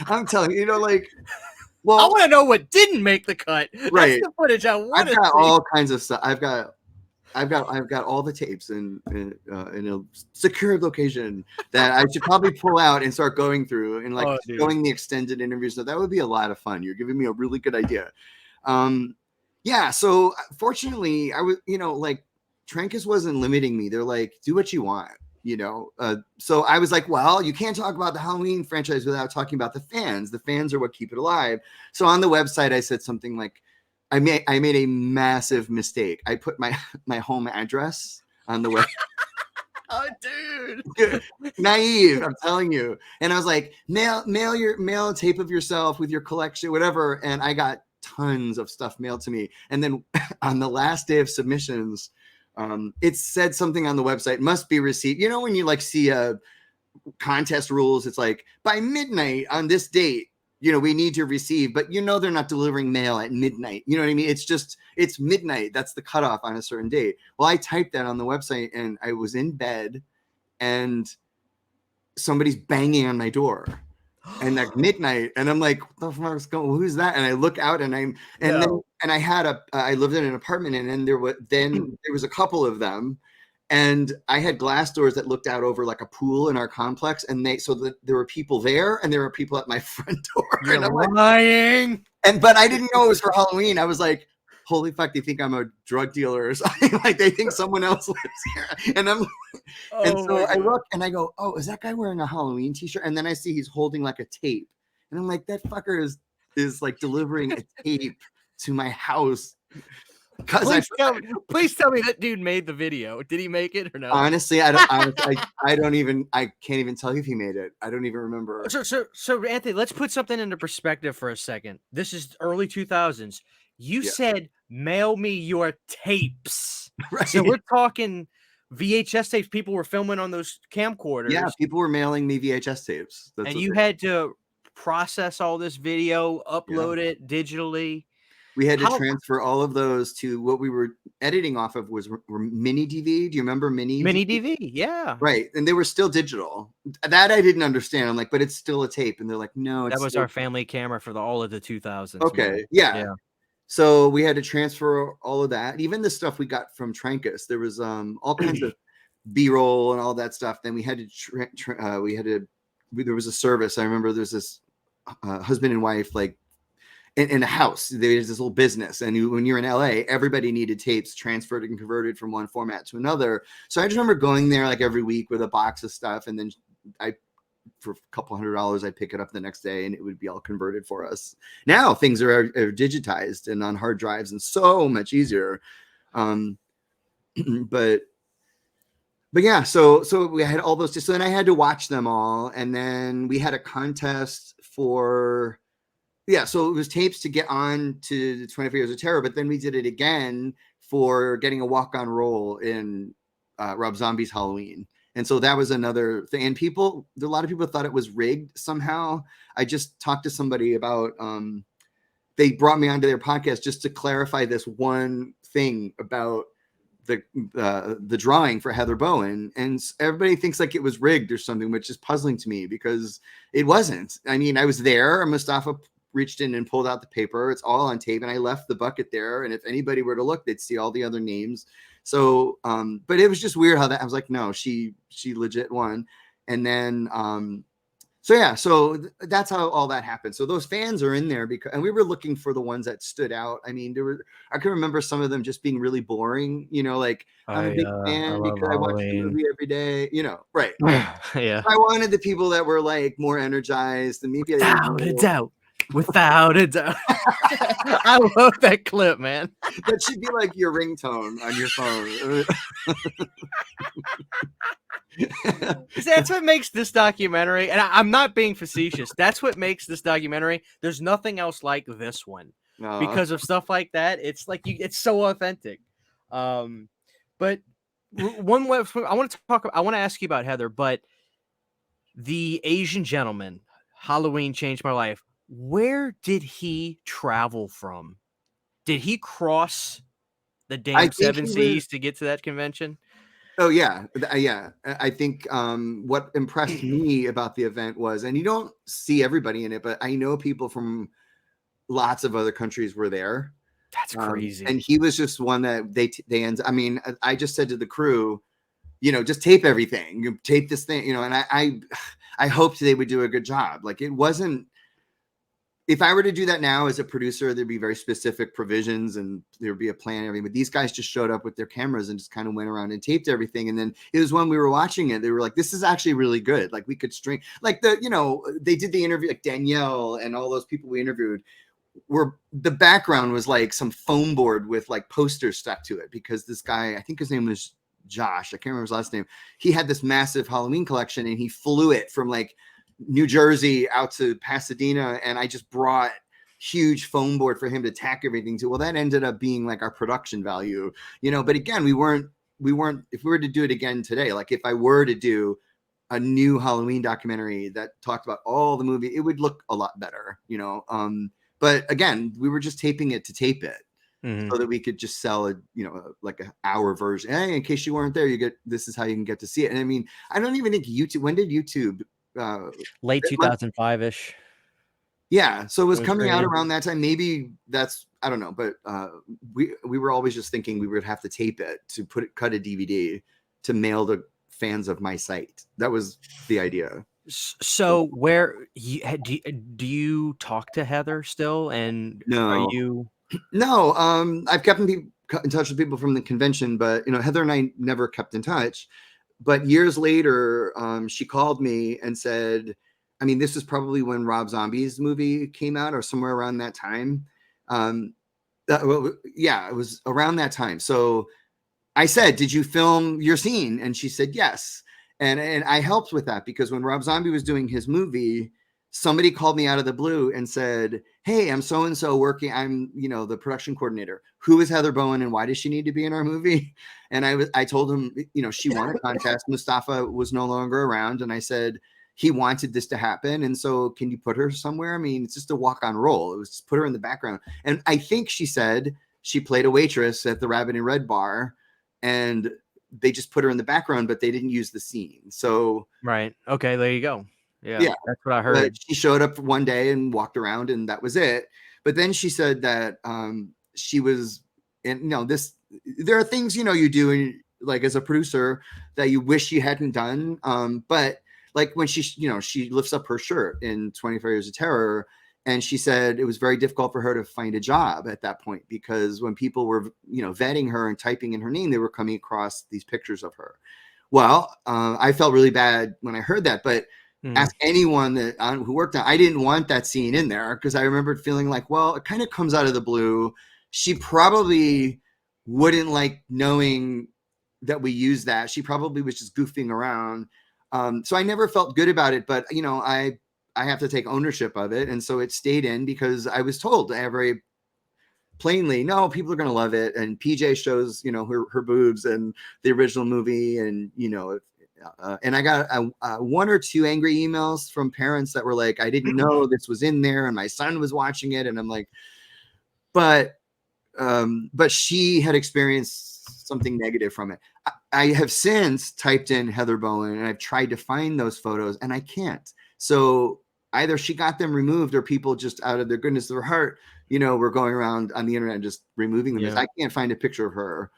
I'm telling you, well, I want to know what didn't make the cut. Right. That's the footage I want to see. I've got all kinds of stuff. I've got all the tapes in a secure location that I should probably pull out and start going through and showing the extended interviews. So that would be a lot of fun. You're giving me a really good idea. Yeah. So fortunately, I was, Trancas wasn't limiting me. They're like, do what you want. So I was like, well, you can't talk about the Halloween franchise without talking about the fans. The fans are what keep it alive. So on the website, I said something like, I made a massive mistake. I put my home address on the web. Oh, dude, naive! I'm telling you. And I was like, mail a tape of yourself with your collection, whatever. And I got tons of stuff mailed to me. And then on the last day of submissions, it said something on the website, must be received. When you see contest rules, it's like by midnight on this date, we need to receive, but they're not delivering mail at midnight. You know what I mean? It's midnight. That's the cutoff on a certain date. Well, I typed that on the website and I was in bed and somebody's banging on my door and midnight. And I'm like, what the fuck's going on? Who's that? And I look out and I had I lived in an apartment and there was a couple of them. And I had glass doors that looked out over a pool in our complex, and there were people there, and there were people at my front door. You're and I'm lying. But I didn't know it was for Halloween. I was like, "Holy fuck! They think I'm a drug dealer or something? They think someone else lives here." And I look and I go, "Oh, is that guy wearing a Halloween T-shirt?" And then I see he's holding a tape, and I'm like, "That fucker is delivering a tape to my house." Please tell me that dude made the video. Did he make it or no? Honestly, I can't even tell you if he made it. I don't even remember. So Anthony, let's put something into perspective for a second. This is early 2000s. You said, mail me your tapes. Right. So we're talking VHS tapes. People were filming on those camcorders. Yeah, people were mailing me VHS tapes. And you had to process all this video, upload it digitally. We had to transfer all of those to what we were editing off of were mini DV. Do you remember mini DV? Yeah. Right. And they were still digital. That I didn't understand. I'm like, but it's still a tape. And they're like, no. That was our family camera for all of the 2000s. Okay. Yeah. So we had to transfer all of that. Even the stuff we got from Trancas. There was all kinds of B-roll and all that stuff. Then we had to, there was a service. I remember there's this husband and wife, in a house. There's this little business, and when you're in LA, everybody needed tapes transferred and converted from one format to another. So I just remember going there every week with a box of stuff, and then for a couple $100, I'd pick it up the next day, and it would be all converted for us. Now things are digitized and on hard drives, and so much easier. But yeah, so we had all those. So then I had to watch them all, and then we had a contest for. Yeah, so it was tapes to get on to the 25 Years of Terror, but then we did it again for getting a walk-on role in Rob Zombie's Halloween. And so that was another thing. And a lot of people thought it was rigged somehow. I just talked to somebody about, they brought me onto their podcast just to clarify this one thing about the drawing for Heather Bowen, and everybody thinks like it was rigged or something, which is puzzling to me because it wasn't. I mean, I was there. Mustafa reached in and pulled out the paper. It's all on tape, and I left the bucket there. And if anybody were to look, they'd see all the other names. So, but it was just weird how that I was like, no, she legit won. And then, so yeah, so that's how all that happened. So those fans are in there because, and we were looking for the ones that stood out. I mean, I can remember some of them just being really boring, you know, like I'm a big I fan love because I watch the Halloween. movie every day, you know, right. Yeah. I wanted the people that were like more energized and maybe Without a doubt. Without a doubt. I love that clip, man. that should be like your ringtone on your phone. That's what makes this documentary, and I'm not being facetious. That's what makes this documentary. There's nothing else like this one because of stuff like that. It's like it's so authentic. But one way I want to ask you about Heather, but the Asian gentleman, Halloween changed my life. Where did he travel from? Did he cross the damn seven seas to get to that convention? Oh yeah. I think what impressed me about the event was, and you don't see everybody in it, but I know people from lots of other countries were there. That's crazy. And he was just one that they end. I mean, I just said to the crew, you know, just tape everything. You tape this thing, you know. And I hoped they would do a good job. Like it wasn't. If I were to do that now as a producer, there'd be very specific provisions and there'd be a plan and everything. But these guys just showed up with their cameras and just kind of went around and taped everything. And then it was when we were watching it, they were like, this is actually really good. Like we could string, like you know, they did the interview, like Danielle and all those people we interviewed were, the background was like some foam board with like posters stuck to it because this guy, I think his name was Josh, I can't remember his last name. He had this massive Halloween collection and he flew it from like New Jersey out to Pasadena, and I just brought huge foam board for him to tack everything to. Well, that ended up being like our production value, you know. But again, we weren't. If we were to do it again today, like if I were to do a new Halloween documentary that talked about all the movie, it would look a lot better, you know. But again, we were just taping it to tape it. So that we could just sell a, you know, like an hour version. Hey, in case you weren't there, you get, this is how you can get to see it. And I mean, I don't even think YouTube, when did YouTube late 2005-ish? Yeah, so it was coming out around that time. Maybe that's, I don't know, but we were always just thinking we would have to tape it to cut a DVD to mail to fans of my site. That was the idea. So where do you talk to Heather still? And no, are you? No, I've kept in touch with people from the convention, but you know, Heather and I never kept in touch. But years later, she called me and said, I mean, this is probably when Rob Zombie's movie came out or somewhere around that time. Well, yeah, it was around that time. So I said, did you film your scene? And she said, yes. And I helped with that because when Rob Zombie was doing his movie, somebody called me out of the blue and said, hey, I'm so-and-so working. I'm, you know, the production coordinator. Who is Heather Bowen and why does she need to be in our movie? And I told him, you know, she won a contest. Mustafa was no longer around. And I said, he wanted this to happen. And so can you put her somewhere? I mean, it's just a walk on roll. It was just put her in the background. And I think she said she played a waitress at the Rabbit and Red bar and they just put her in the background, but they didn't use the scene. So, right. Okay. There you go. Yeah, that's what I heard. But she showed up one day and walked around and that was it. But then she said that she was, and you know, there are things, you know, you do in, like as a producer that you wish you hadn't done. But like when she, you know, she lifts up her shirt in 24 Years of Terror, and she said it was very difficult for her to find a job at that point because when people were, you know, vetting her and typing in her name, they were coming across these pictures of her. Well, I felt really bad when I heard that, but ask anyone that who worked on, I didn't want that scene in there because I remembered feeling like, well, it kind of comes out of the blue. She probably wouldn't like knowing that we use that. She probably was just goofing around. So I never felt good about it, but you know, I have to take ownership of it. And so it stayed in because I was told very plainly, no, people are going to love it. And PJ shows, you know, her boobs and the original movie. And, you know, and I got one or two angry emails from parents that were like, I didn't know this was in there and my son was watching it. And I'm like, but she had experienced something negative from it. I have since typed in Heather Bowen and I've tried to find those photos and I can't. So either she got them removed or people just out of their goodness of their heart, were going around on the internet and just removing them. Yeah. I can't find a picture of her.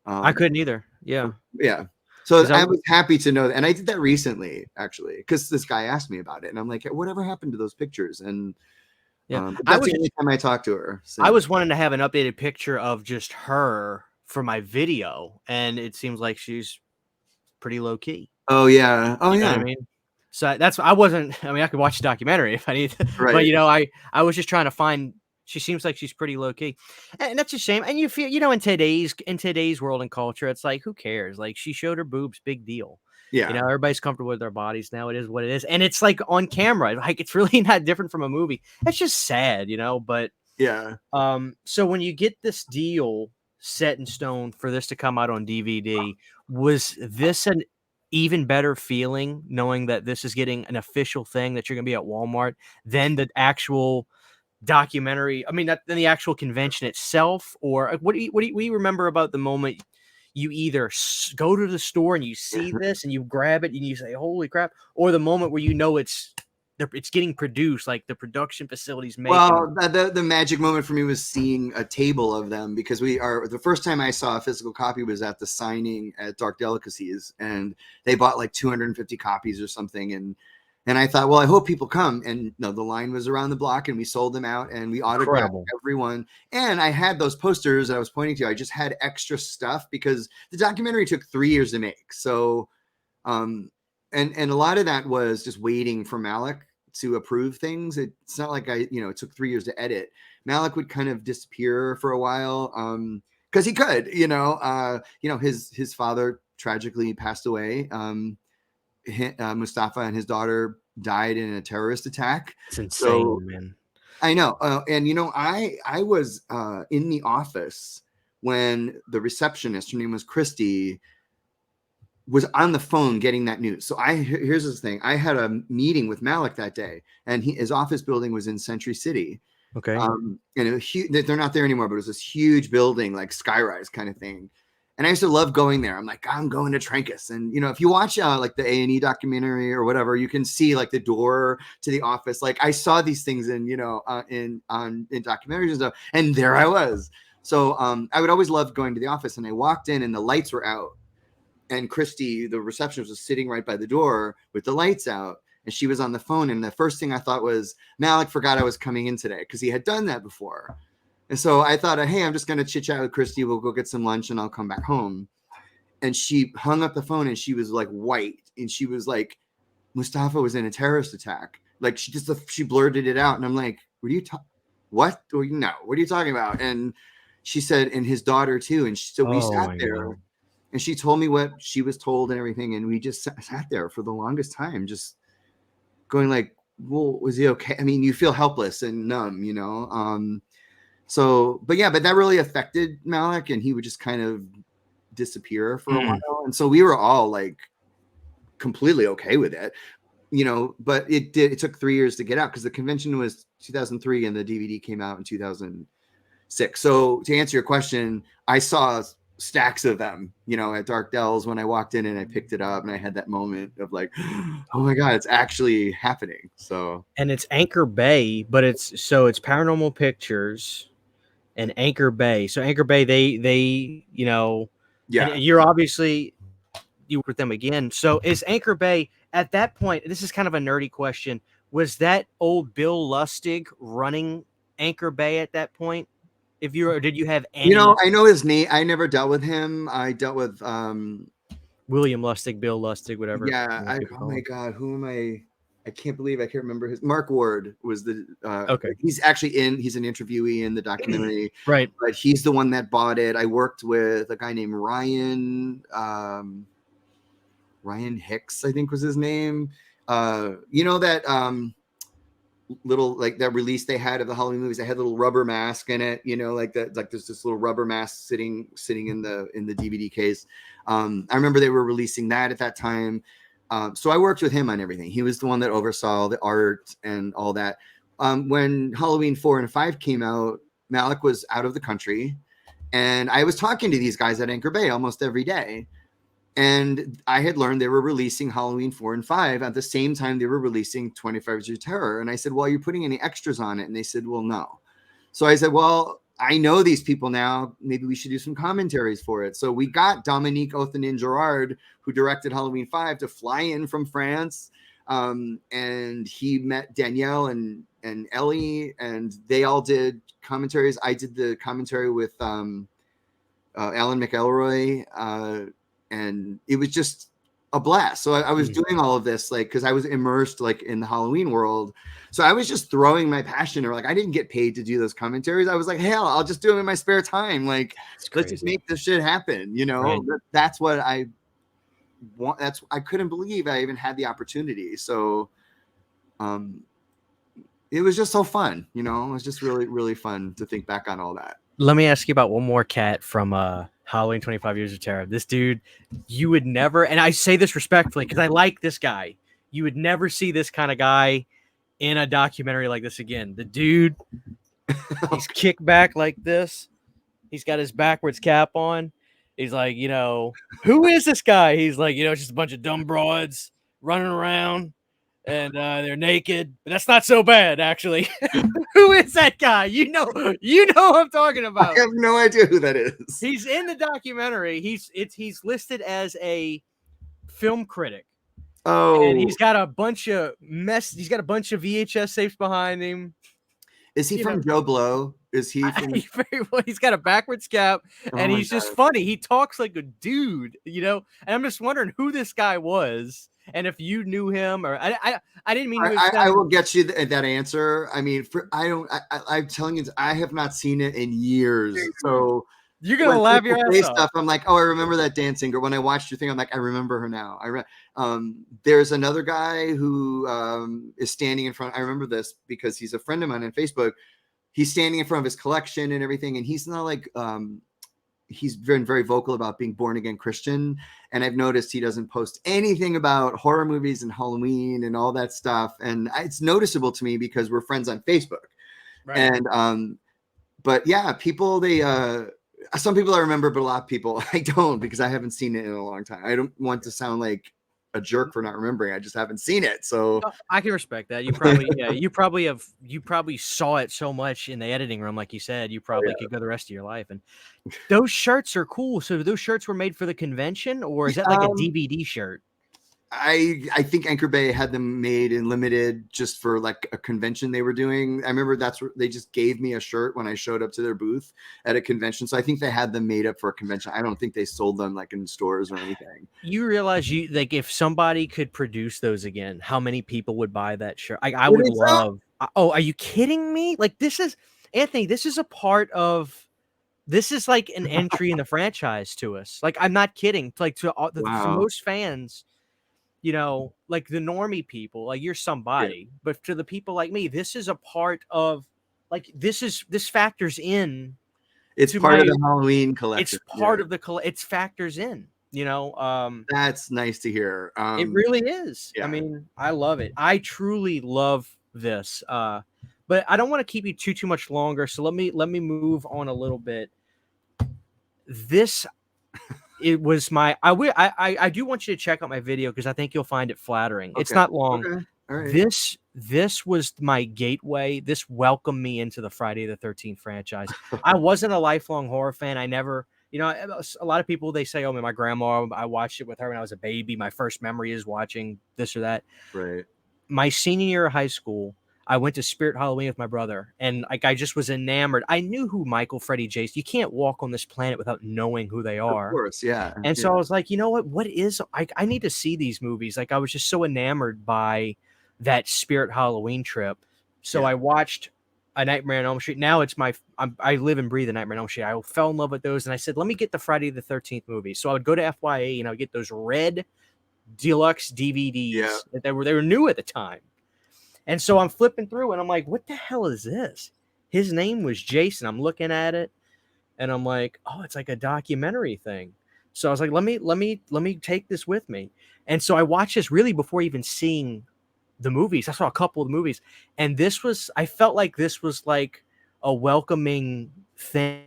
I couldn't either. Yeah. Yeah. So I was happy to know that. And I did that recently, actually, because this guy asked me about it. And I'm like, whatever happened to those pictures? And that's the only time I talked to her. So. I was wanting to have an updated picture of just her for my video. And it seems like she's pretty low key. Oh, yeah. Oh, you yeah. know what I mean? So I could watch the documentary if I need to. Right. But, I was just trying to find. She seems like she's pretty low key, and that's a shame. And you feel, in today's world and culture, it's like, who cares? Like, she showed her boobs, big deal. Yeah. Everybody's comfortable with their bodies now. It is what it is, and it's like on camera. Like, it's really not different from a movie. It's just sad, But yeah. So when you get this deal set in stone for this to come out on DVD, was this an even better feeling knowing that this is getting an official thing that you're going to be at Walmart than the actual documentary? I mean, not than the actual convention itself, or what do you remember about the moment you either go to the store and you see this and you grab it and you say, "Holy crap," or the moment where it's getting produced, like the production facilities making? Well, the magic moment for me was seeing a table of them, because the first time I saw a physical copy was at the signing at Dark Delicacies, and they bought like 250 copies or something. And I thought, well, I hope people come. And no, the line was around the block and we sold them out and we autographed everyone. And I had those posters that I was pointing to. I just had extra stuff because the documentary took 3 years to make. So, and a lot of that was just waiting for Malik to approve things. It's not like it took 3 years to edit. Malik would kind of disappear for a while. Cause he could, his father tragically passed away. Mustafa and his daughter died in a terrorist attack. It's insane, man. I know. And I was in the office when the receptionist, her name was Christy, was on the phone getting that news. So here's the thing. I had a meeting with Malik that day, and his office building was in Century City. Okay. And it was huge. They're not there anymore, but it was this huge building, like skyrise kind of thing. And I used to love going there. I'm like, I'm going to Trancas. And, if you watch like the A&E documentary or whatever, you can see like the door to the office. Like I saw these things in documentaries and stuff. And there I was. So I would always love going to the office, and I walked in and the lights were out. And Christy, the receptionist, was sitting right by the door with the lights out. And she was on the phone. And the first thing I thought was, Malik forgot I was coming in today, because he had done that before. And so I thought, hey, I'm just going to chit chat with Christy. We'll go get some lunch and I'll come back home. And she hung up the phone and she was like white. And she was like, Mustafa was in a terrorist attack. Like she blurted it out. And I'm like, what are you talking about? And she said, and his daughter too. And so we sat there and she told me what she was told and everything. And we just sat there for the longest time, just going like, well, was he okay? I mean, you feel helpless and numb, So, but that really affected Malik, and he would just kind of disappear for a while. And so we were all like completely okay with it, but it took 3 years to get out, because the convention was 2003 and the DVD came out in 2006. So to answer your question, I saw stacks of them, at Dark Dells when I walked in, and I picked it up and I had that moment of like, oh my God, it's actually happening. So, and it's Anchor Bay, but it's Paranormal Pictures and Anchor Bay. So Anchor Bay, they and you're obviously, you work with them again. So is Anchor Bay at that point? This is kind of a nerdy question. Was that old Bill Lustig running Anchor Bay at that point? Did you have any? I know his name. I never dealt with him. I dealt with William Lustig, Bill Lustig, whatever. Yeah. Oh my God, who am I? I can't believe I can't remember his. Mark Ward was the. Okay. He's an interviewee in the documentary. Right. But he's the one that bought it. I worked with a guy named Ryan Hicks, I think was his name. That little, like, that release they had of the Halloween movies, they had a little rubber mask in it, like that, like there's this little rubber mask sitting in the DVD case. I remember they were releasing that at that time. So I worked with him on everything. He was the one that oversaw the art and all that. When Halloween 4 and 5 came out, Malik was out of the country, And I was talking to these guys at Anchor Bay almost every day. And I had learned they were releasing Halloween 4 and 5 at the same time they were releasing 25 Years of Terror. And I said, well, are you putting any extras on it? And they said, well, no. So I said, well, I know these people now. Maybe we should do some commentaries for it. So we got Dominique Othenin-Girard, who directed Halloween 5, to fly in from France. And he met Danielle and Ellie, and they all did commentaries. I did the commentary with Alan McElroy, and it was just a blast. So I was doing all of this, like, because I was immersed, like, in the Halloween world. So I was just throwing my passion, or like, I didn't get paid to do those commentaries. I was like, hell, I'll just do them in my spare time. Like, let's just make this shit happen. You know, right. That's what I want. I couldn't believe I even had the opportunity. So, it was just so fun. You know, it was just really, really fun to think back on all that. Let me ask you about one more cat from Halloween 25 Years of Terror. This dude, you would never, and I say this respectfully because I like this guy, you would never see this kind of guy in a documentary like this again. The dude, he's kicked back like this. He's got his backwards cap on. He's like, you know, who is this guy? He's like, you know, it's just a bunch of dumb broads running around. And they're naked, but that's not so bad, actually. Who is that guy? You know what I'm talking about. I have no idea who that is. He's in the documentary. He's listed as a film critic. Oh, and he's got a bunch of He's got a bunch of VHS tapes behind him. Is he from Joe Blow? Is he from? He's got a backwards cap, and he's just funny. He talks like a dude, you know. And I'm just wondering who this guy was. And if you knew him, or I didn't mean. I will get you that answer. I mean, I'm telling you, I have not seen it in years. So you're gonna laugh your ass off. I'm like, oh, I remember that dancing girl. When I watched your thing, I'm like, I remember her now. There's another guy who is standing in front. I remember this because he's a friend of mine on Facebook. He's standing in front of his collection and everything, and he's not like. He's been very vocal about being born again Christian. And I've noticed he doesn't post anything about horror movies and Halloween and all that stuff. And it's noticeable to me because we're friends on Facebook. Right. And, but yeah, people, some people I remember, but a lot of people I don't, because I haven't seen it in a long time. I don't want to sound like a jerk for not remembering. I just haven't seen it. So I can respect that. You probably saw it so much in the editing room, like you said, you probably could go the rest of your life. And those shirts are cool. So those shirts were made for the convention, or is that like a DVD shirt? I think Anchor Bay had them made in limited just for like a convention they were doing. I remember that's where they just gave me a shirt when I showed up to their booth at a convention. So I think they had them made up for a convention. I don't think they sold them like in stores or anything. You realize like if somebody could produce those again, how many people would buy that shirt? I would love. Oh, are you kidding me? Like this is Anthony. This is a part of. This is like an entry in the franchise to us. Like I'm not kidding. Like to most fans. You know, like the normie people, like you're somebody, but to the people like me, this is a part of, like, this factors in. It's part of the Halloween collection. It's part of the it factors in, you know. That's nice to hear. It really is. Yeah. I mean, I love it. I truly love this. But I don't want to keep you too much longer. So let me move on a little bit. It was my. I do want you to check out my video because I think you'll find it flattering. Okay. It's not long. Okay. All right. This was my gateway. This welcomed me into the Friday the 13th franchise. I wasn't a lifelong horror fan. I never, you know, a lot of people, they say, oh, my grandma, I watched it with her when I was a baby. My first memory is watching this or that. Right. My senior year of high school, I went to Spirit Halloween with my brother, and like I just was enamored. I knew who Michael, Freddy, Jason. You can't walk on this planet without knowing who they are. Of course, yeah. And so I was like, you know what? What is? I need to see these movies. Like I was just so enamored by that Spirit Halloween trip. So I watched A Nightmare on Elm Street. Now it's I live and breathe A Nightmare on Elm Street. I fell in love with those, and I said, let me get the Friday the 13th movies. So I would go to FYA and I would get those red deluxe DVDs that they were new at the time. And so I'm flipping through and I'm like, what the hell is this? His name was Jason. I'm looking at it and I'm like, oh, it's like a documentary thing. So I was like, let me take this with me. And so I watched this really before even seeing the movies. I saw a couple of the movies, and I felt like this was like a welcoming thing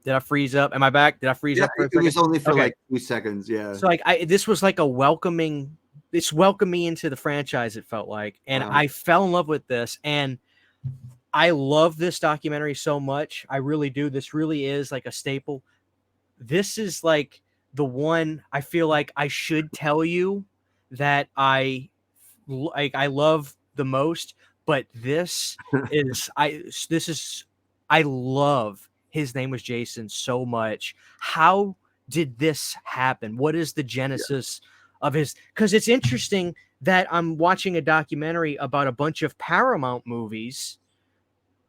Did I freeze up? Am I back? Did I freeze Yeah, up for a it second? was only for Okay. like 2 seconds. Yeah. So like this was like a welcoming. This welcomed me into the franchise. It felt like, and I fell in love with this, and I love this documentary so much. I really do. This really is like a staple. This is like the one I feel like I should tell you that I love the most, but this is I love His Name Was Jason so much. How did this happen? What is the genesis of his? Because it's interesting that I'm watching a documentary about a bunch of Paramount movies,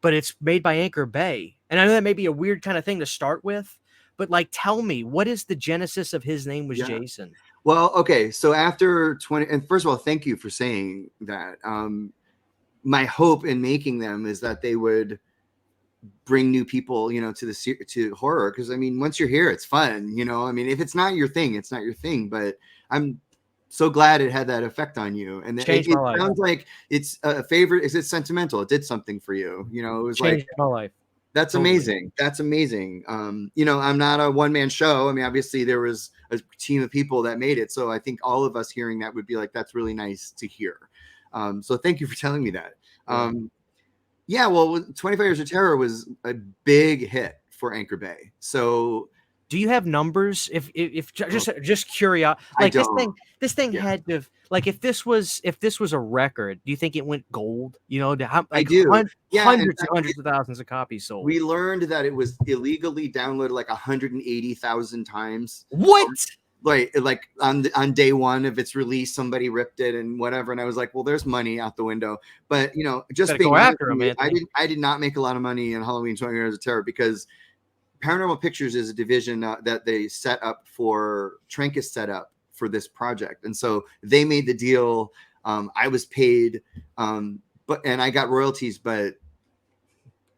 but it's made by Anchor Bay. And I know that may be a weird kind of thing to start with, but like, tell me, what is the genesis of His Name Was Jason? Well, okay. So after 20, and first of all, thank you for saying that. My hope in making them is that they would bring new people, to horror. Because I mean, once you're here, it's fun. I mean, if it's not your thing, it's not your thing. But I'm so glad it had that effect on you, and it Changed my life. sounds like it's a favorite. Is it sentimental? It did something for you. It was changed my life. That's Totally. amazing. That's amazing. I'm not a one-man show. I mean, obviously there was a team of people that made it. So I think all of us hearing that would be like, that's really nice to hear. So thank you for telling me that. Well, 25 Years of Terror was a big hit for Anchor Bay. So do you have numbers? If just curious, like this thing had to, like, if this was a record, do you think it went gold? I do. Hundreds of thousands of copies sold. We learned that it was illegally downloaded like 180,000 times. What? Like on day one of its release, somebody ripped it and whatever, and I was like, well, there's money out the window. But just being honest with you, I did not make a lot of money in Halloween 20 Years of Terror because Paranormal Pictures is a division that they set up for Trancas set up for this project, and so they made the deal. I was paid, and I got royalties, but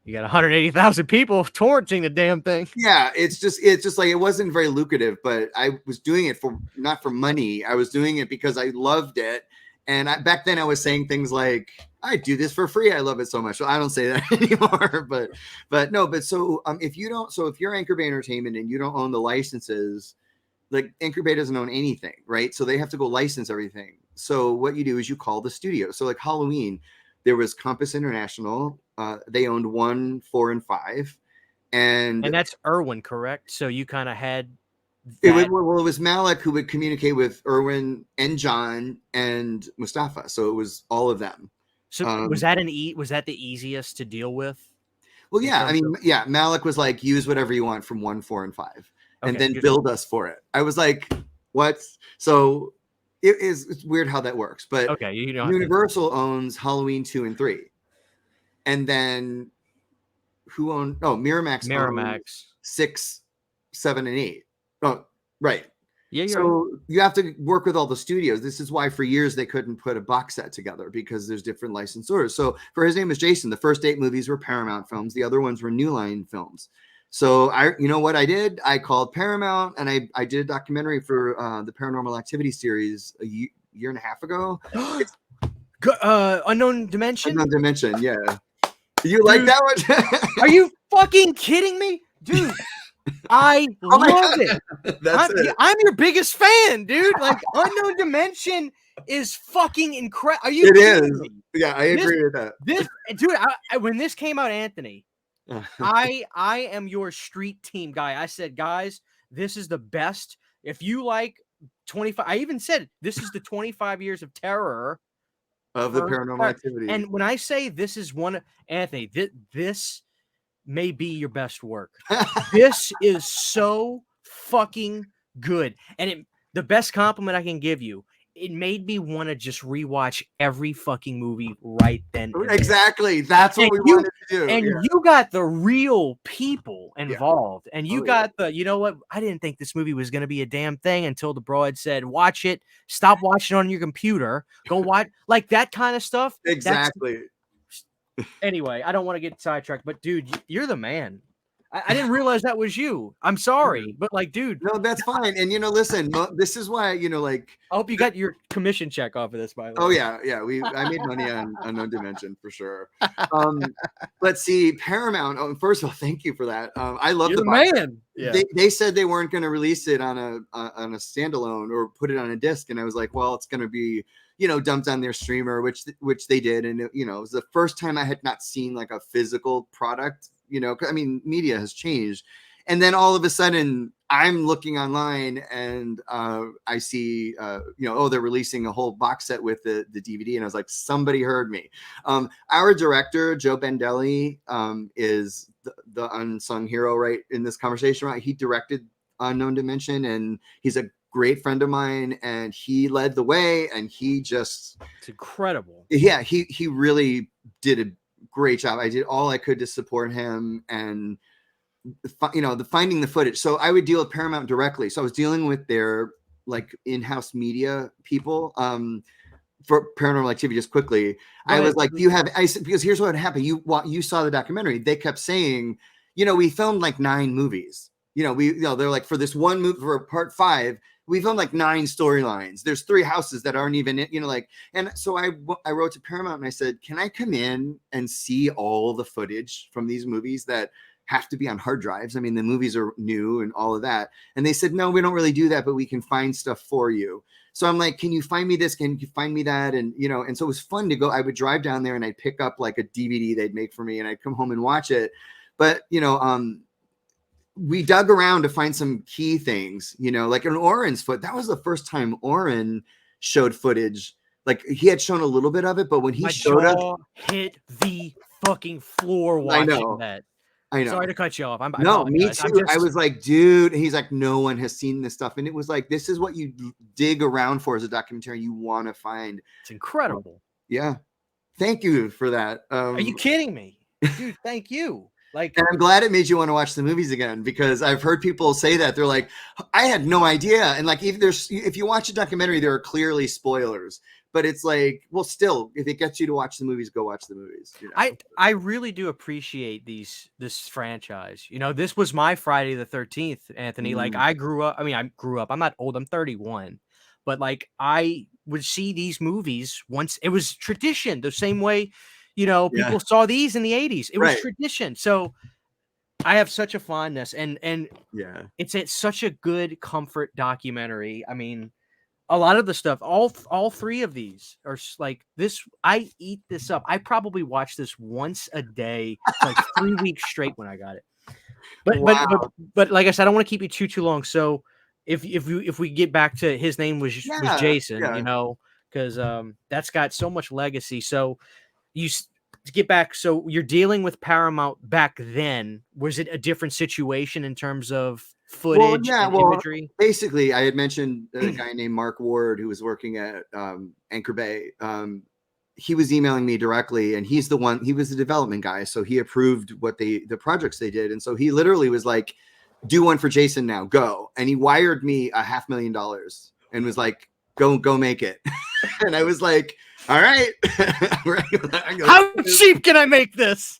you got 180,000 people torrenting the damn thing. Yeah, it's just like it wasn't very lucrative, but I was doing it not for money. I was doing it because I loved it. And back then I was saying things like, I do this for free. I love it so much. So I don't say that anymore, if you're Anchor Bay Entertainment and you don't own the licenses, like Anchor Bay doesn't own anything, right? So they have to go license everything. So what you do is you call the studio. So like Halloween, there was Compass International. They owned 1, 4, and 5. And that's Irwin, correct? So you kind of had it was Malik who would communicate with Irwin and John and Mustafa. So it was all of them. So was that the easiest to deal with? Well, yeah. I mean, Malik was like, use whatever you want from 1, 4, and 5, and then build us for it. I was like, what? So it's weird how that works. But Universal owns Halloween 2 and 3. And then who owned? Oh, Miramax 6, 7, and 8. Oh, right. Yeah. So you have to work with all the studios. This is why for years they couldn't put a box set together because there's different licensors. So for His Name Was Jason, the first 8 movies were Paramount films. The other ones were New Line films. So what I did? I called Paramount and I did a documentary for the Paranormal Activity series a year and a half ago. Unknown Dimension. Unknown Dimension, yeah. You like that one? Are you fucking kidding me, dude? I love it. I'm your biggest fan, dude. Like, Unknown Dimension is fucking incredible. Are you? It is. Me? Yeah, I agree with that. Dude, when this came out, Anthony, I am your street team guy. I said, guys, this is the best. If you like 25, I even said this is the 25 Years of Terror of the Paranormal Activity. And when I say this is one, Anthony, this may be your best work. This is so fucking good. And the best compliment I can give you, it made me want to just rewatch every fucking movie right then. Exactly. That's what we wanted to do. And you got the real people involved. And you got you know what? I didn't think this movie was going to be a damn thing until the broad said, watch it. Stop watching on your computer. Go watch, like that kind of stuff. Exactly. Anyway, I don't want to get sidetracked, but dude, you're the man. I didn't realize that was you. I'm sorry, but like, dude, No, that's fine. And listen, this is why like. I hope you got your commission check off of this, by the Oh way. yeah, yeah. I made money on Unknown Dimension for sure. Let's see, Paramount. Oh, first of all, thank you for that. I love You're the the box. man. Yeah. They said they weren't going to release it on a standalone or put it on a disc, and I was like, well, it's going to be dumped on their streamer, which they did, and it was the first time I had not seen like a physical product. I mean, media has changed, and then all of a sudden I'm looking online and I see, oh, they're releasing a whole box set with the DVD. And I was like, somebody heard me. Our director, Joe Bendelli, is the unsung hero right in this conversation, right? He directed Unknown Dimension, and he's a great friend of mine, and he led the way, and it's incredible. Yeah, he really did a great job. I did all I could to support him, and the finding the footage. So I would deal with Paramount directly. So I was dealing with their like in-house media people for Paranormal Activity. Just quickly, I was like, because here's what happened. You saw the documentary. They kept saying, we filmed like 9 movies. They're like, for this one movie, for part 5, we filmed like 9 storylines. There's 3 houses that aren't even, and so I wrote to Paramount and I said, can I come in and see all the footage from these movies that have to be on hard drives? I mean, the movies are new and all of that. And they said, no, we don't really do that, but we can find stuff for you. So I'm like, can you find me this? Can you find me that? And, and so it was fun to go. I would drive down there and I'd pick up like a DVD they'd make for me, and I'd come home and watch it. But, we dug around to find some key things, like an Oren's foot. That was the first time Oren showed footage. Like, he had shown a little bit of it, but when he showed up, hit the fucking floor watching that. I know. Sorry to cut you off. No, me too. I was like, dude, and he's like, no one has seen this stuff. And it was like, this is what you dig around for as a documentary. You want to find. It's incredible. Yeah. Thank you for that. Are you kidding me? Dude, thank you. Like, and I'm glad it made you want to watch the movies again, because I've heard people say that. They're like, I had no idea. And like, if you watch a documentary, there are clearly spoilers. But it's like, well, still, if it gets you to watch the movies, go watch the movies. I really do appreciate this franchise. This was my Friday the 13th, Anthony. Like, I grew up. I'm not old. I'm 31. But like, I would see these movies once. It was tradition, the same way, people saw these in the 80s. It was tradition. So I have such a fondness, and yeah, it's such a good comfort documentary. I mean, a lot of the stuff, all 3 of these are like this. I eat this up. I probably watch this once a day, like 3 weeks straight when I got it. But like I said, I don't want to keep you too long. So if we get back to his name was Jason, because that's got so much legacy. So to get back, so you're dealing with Paramount back then. Was it a different situation in terms of footage and imagery? Basically, I had mentioned a guy named Mark Ward who was working at Anchor Bay. He was emailing me directly, and he was the development guy, so he approved the projects they did. And so he literally was like, do one for Jason now, go. And he wired me $500,000 and was like, go make it. And I was like, all right. How cheap can I make this?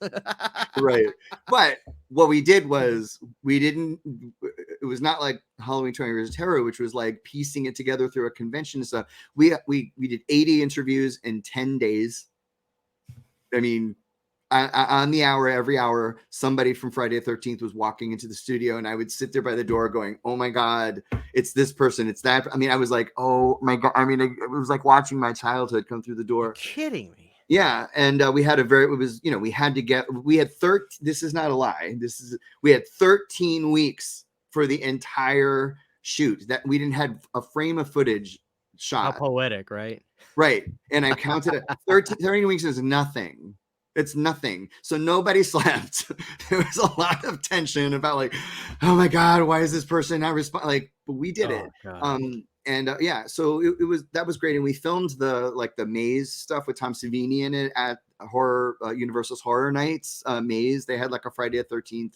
Right. But what we did was it was not like Halloween 20 Years of Terror, which was like piecing it together through a convention and stuff. We did 80 interviews in 10 days. I mean, on the hour, every hour, somebody from Friday the 13th was walking into the studio, and I would sit there by the door going, oh my God, it's this person, it's that. I mean, I was like, oh my God. I mean, it was like watching my childhood come through the door. You're kidding me. Yeah. And we had this is not a lie. We had 13 weeks for the entire shoot that we didn't have a frame of footage shot. How poetic, right? Right. And I counted it. 13 weeks is nothing. It's nothing. So nobody slept. There was a lot of tension about like, oh my God, why is this person not responding? Like, but we did it. God. So that was great. And we filmed the maze stuff with Tom Savini in it at Universal's Horror Nights maze. They had like a Friday the 13th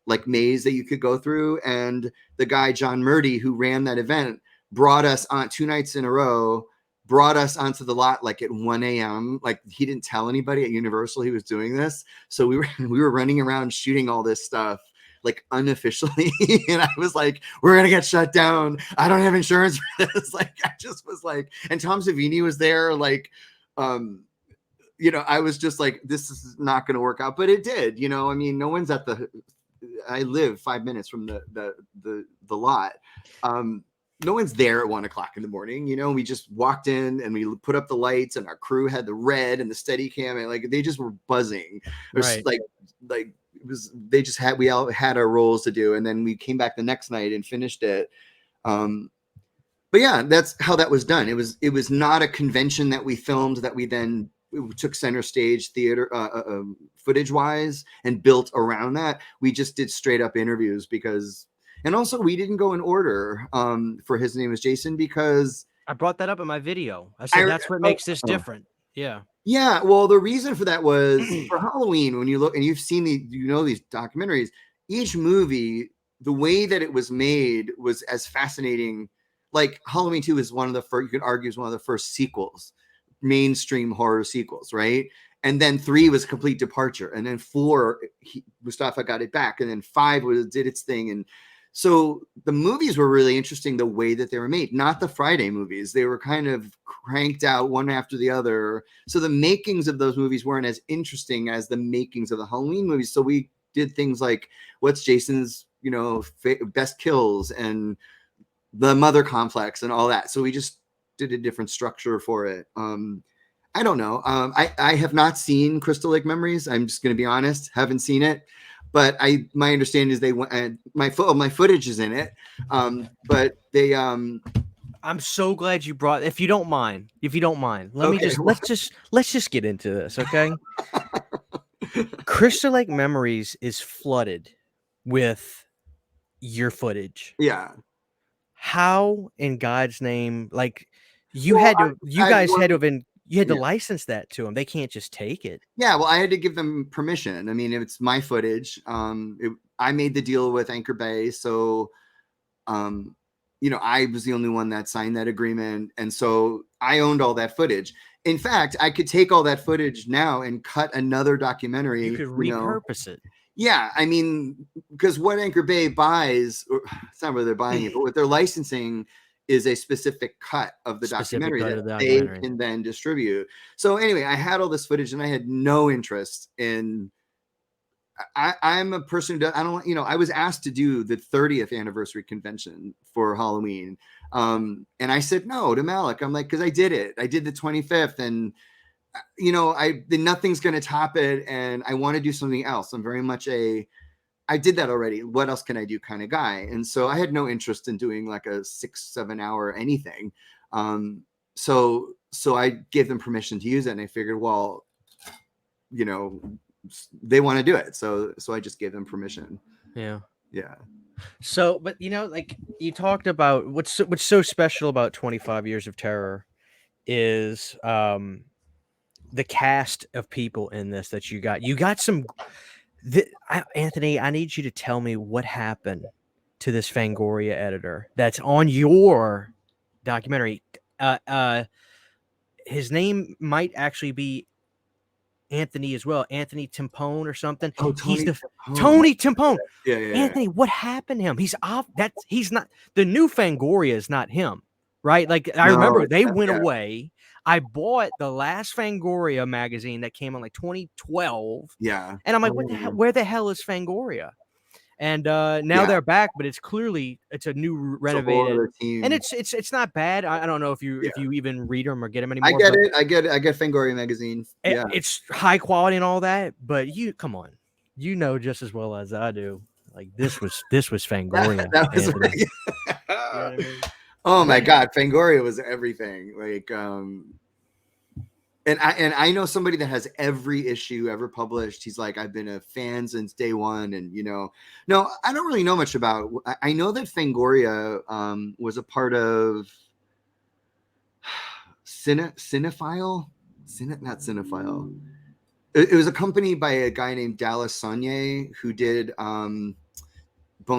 like maze that you could go through. And the guy, John Murdy, who ran that event, brought us on 2 nights in a row, brought us onto the lot like at 1 a.m. Like, he didn't tell anybody at Universal he was doing this. So we were running around shooting all this stuff like unofficially. And I was like, we're gonna get shut down. I don't have insurance for this. Like, I just was like, and Tom Savini was there, like, you know, I was just like, this is not going to work out, but it did. You know, I mean, no one's at the. I live 5 minutes from the lot. No one's there at 1 o'clock in the morning. You know, we just walked in and we put up the lights, and our crew had the red and the steady cam, and like they just were buzzing. Right. Like it was. They just had, we all had our roles to do, and then we came back the next night and finished it. But yeah, that's how that was done. It was not a convention that we filmed that we then took center stage theater footage wise and built around that. We just did straight up interviews because, and also we didn't go in order for His Name is Jason, because I brought that up in my video. I said that's what makes this different. Yeah. Yeah. Well, the reason for that was for Halloween, when you look and you've seen these documentaries, each movie, the way that it was made was as fascinating. Like Halloween 2 is one of the first, you could argue, is one of the first sequels, mainstream horror sequels, right? And then 3 was a complete departure, and then 4, Mustafa got it back, and then 5 did its thing. And so the movies were really interesting the way that they were made, not the Friday movies. They were kind of cranked out one after the other. So the makings of those movies weren't as interesting as the makings of the Halloween movies. So we did things like, what's Jason's, you know, best kills, and the mother complex and all that. So we just did a different structure for it. I don't know. I have not seen Crystal Lake Memories. I'm just going to be honest. Haven't seen it, but my understanding is they went, my footage is in it. But they, I'm so glad you brought, if you don't mind, let's just get into this. Okay. Crystal Lake Memories is flooded with your footage. Yeah. How in God's name, like you had to license that to them. They can't just take it. Yeah, well, I had to give them permission. I mean, it's my footage. I made the deal with Anchor Bay, so you know, I was the only one that signed that agreement, and so I owned all that footage. In fact, I could take all that footage now and cut another documentary. You could repurpose it. Yeah, I mean, because what Anchor Bay buys, it's not whether they're buying it, but what they're licensing is a specific cut of the documentary that they can then distribute. So anyway, I had all this footage, and I had no interest in. I'm a person who I don't, you know, I was asked to do the 30th anniversary convention for Halloween, and I said no to Malik. I'm like, because I did it. I did the 25th, and you know, nothing's going to top it, and I want to do something else. I'm very much I did that already. What else can I do kind of guy? And so I had no interest in doing like a 6-7 hour anything. So I gave them permission to use it, and I figured, well, you know, they want to do it. So I just gave them permission. Yeah. Yeah. So, but you know, like you talked about what's so special about 25 Years of Terror is the cast of people in this that you got some. Anthony, I need you to tell me what happened to this Fangoria editor that's on your documentary. His name might actually be Anthony as well, Anthony Timpone or something. Oh, Tony Timpone. Yeah. Anthony, what happened to him? He's off. He's not the new Fangoria is not him, right? Like I remember they went away. I bought the last Fangoria magazine that came in like 2012. Yeah. And I'm like, what the hell? Where the hell is Fangoria? And now they're back, but it's a new renovated, and it's not bad. I don't know if you even read them or get them anymore. I get it. I get Fangoria magazine. Yeah, it's high quality and all that, but come on, you know just as well as I do. Like this was Fangoria. that was right. You know what I mean? Oh my God, Fangoria was everything. Like, and I know somebody that has every issue ever published. He's like, I've been a fan since day one, and you know, no, I don't really know much about. I know that Fangoria was a part of not Cinephile. It was a company by a guy named Dallas Saunier who did Bone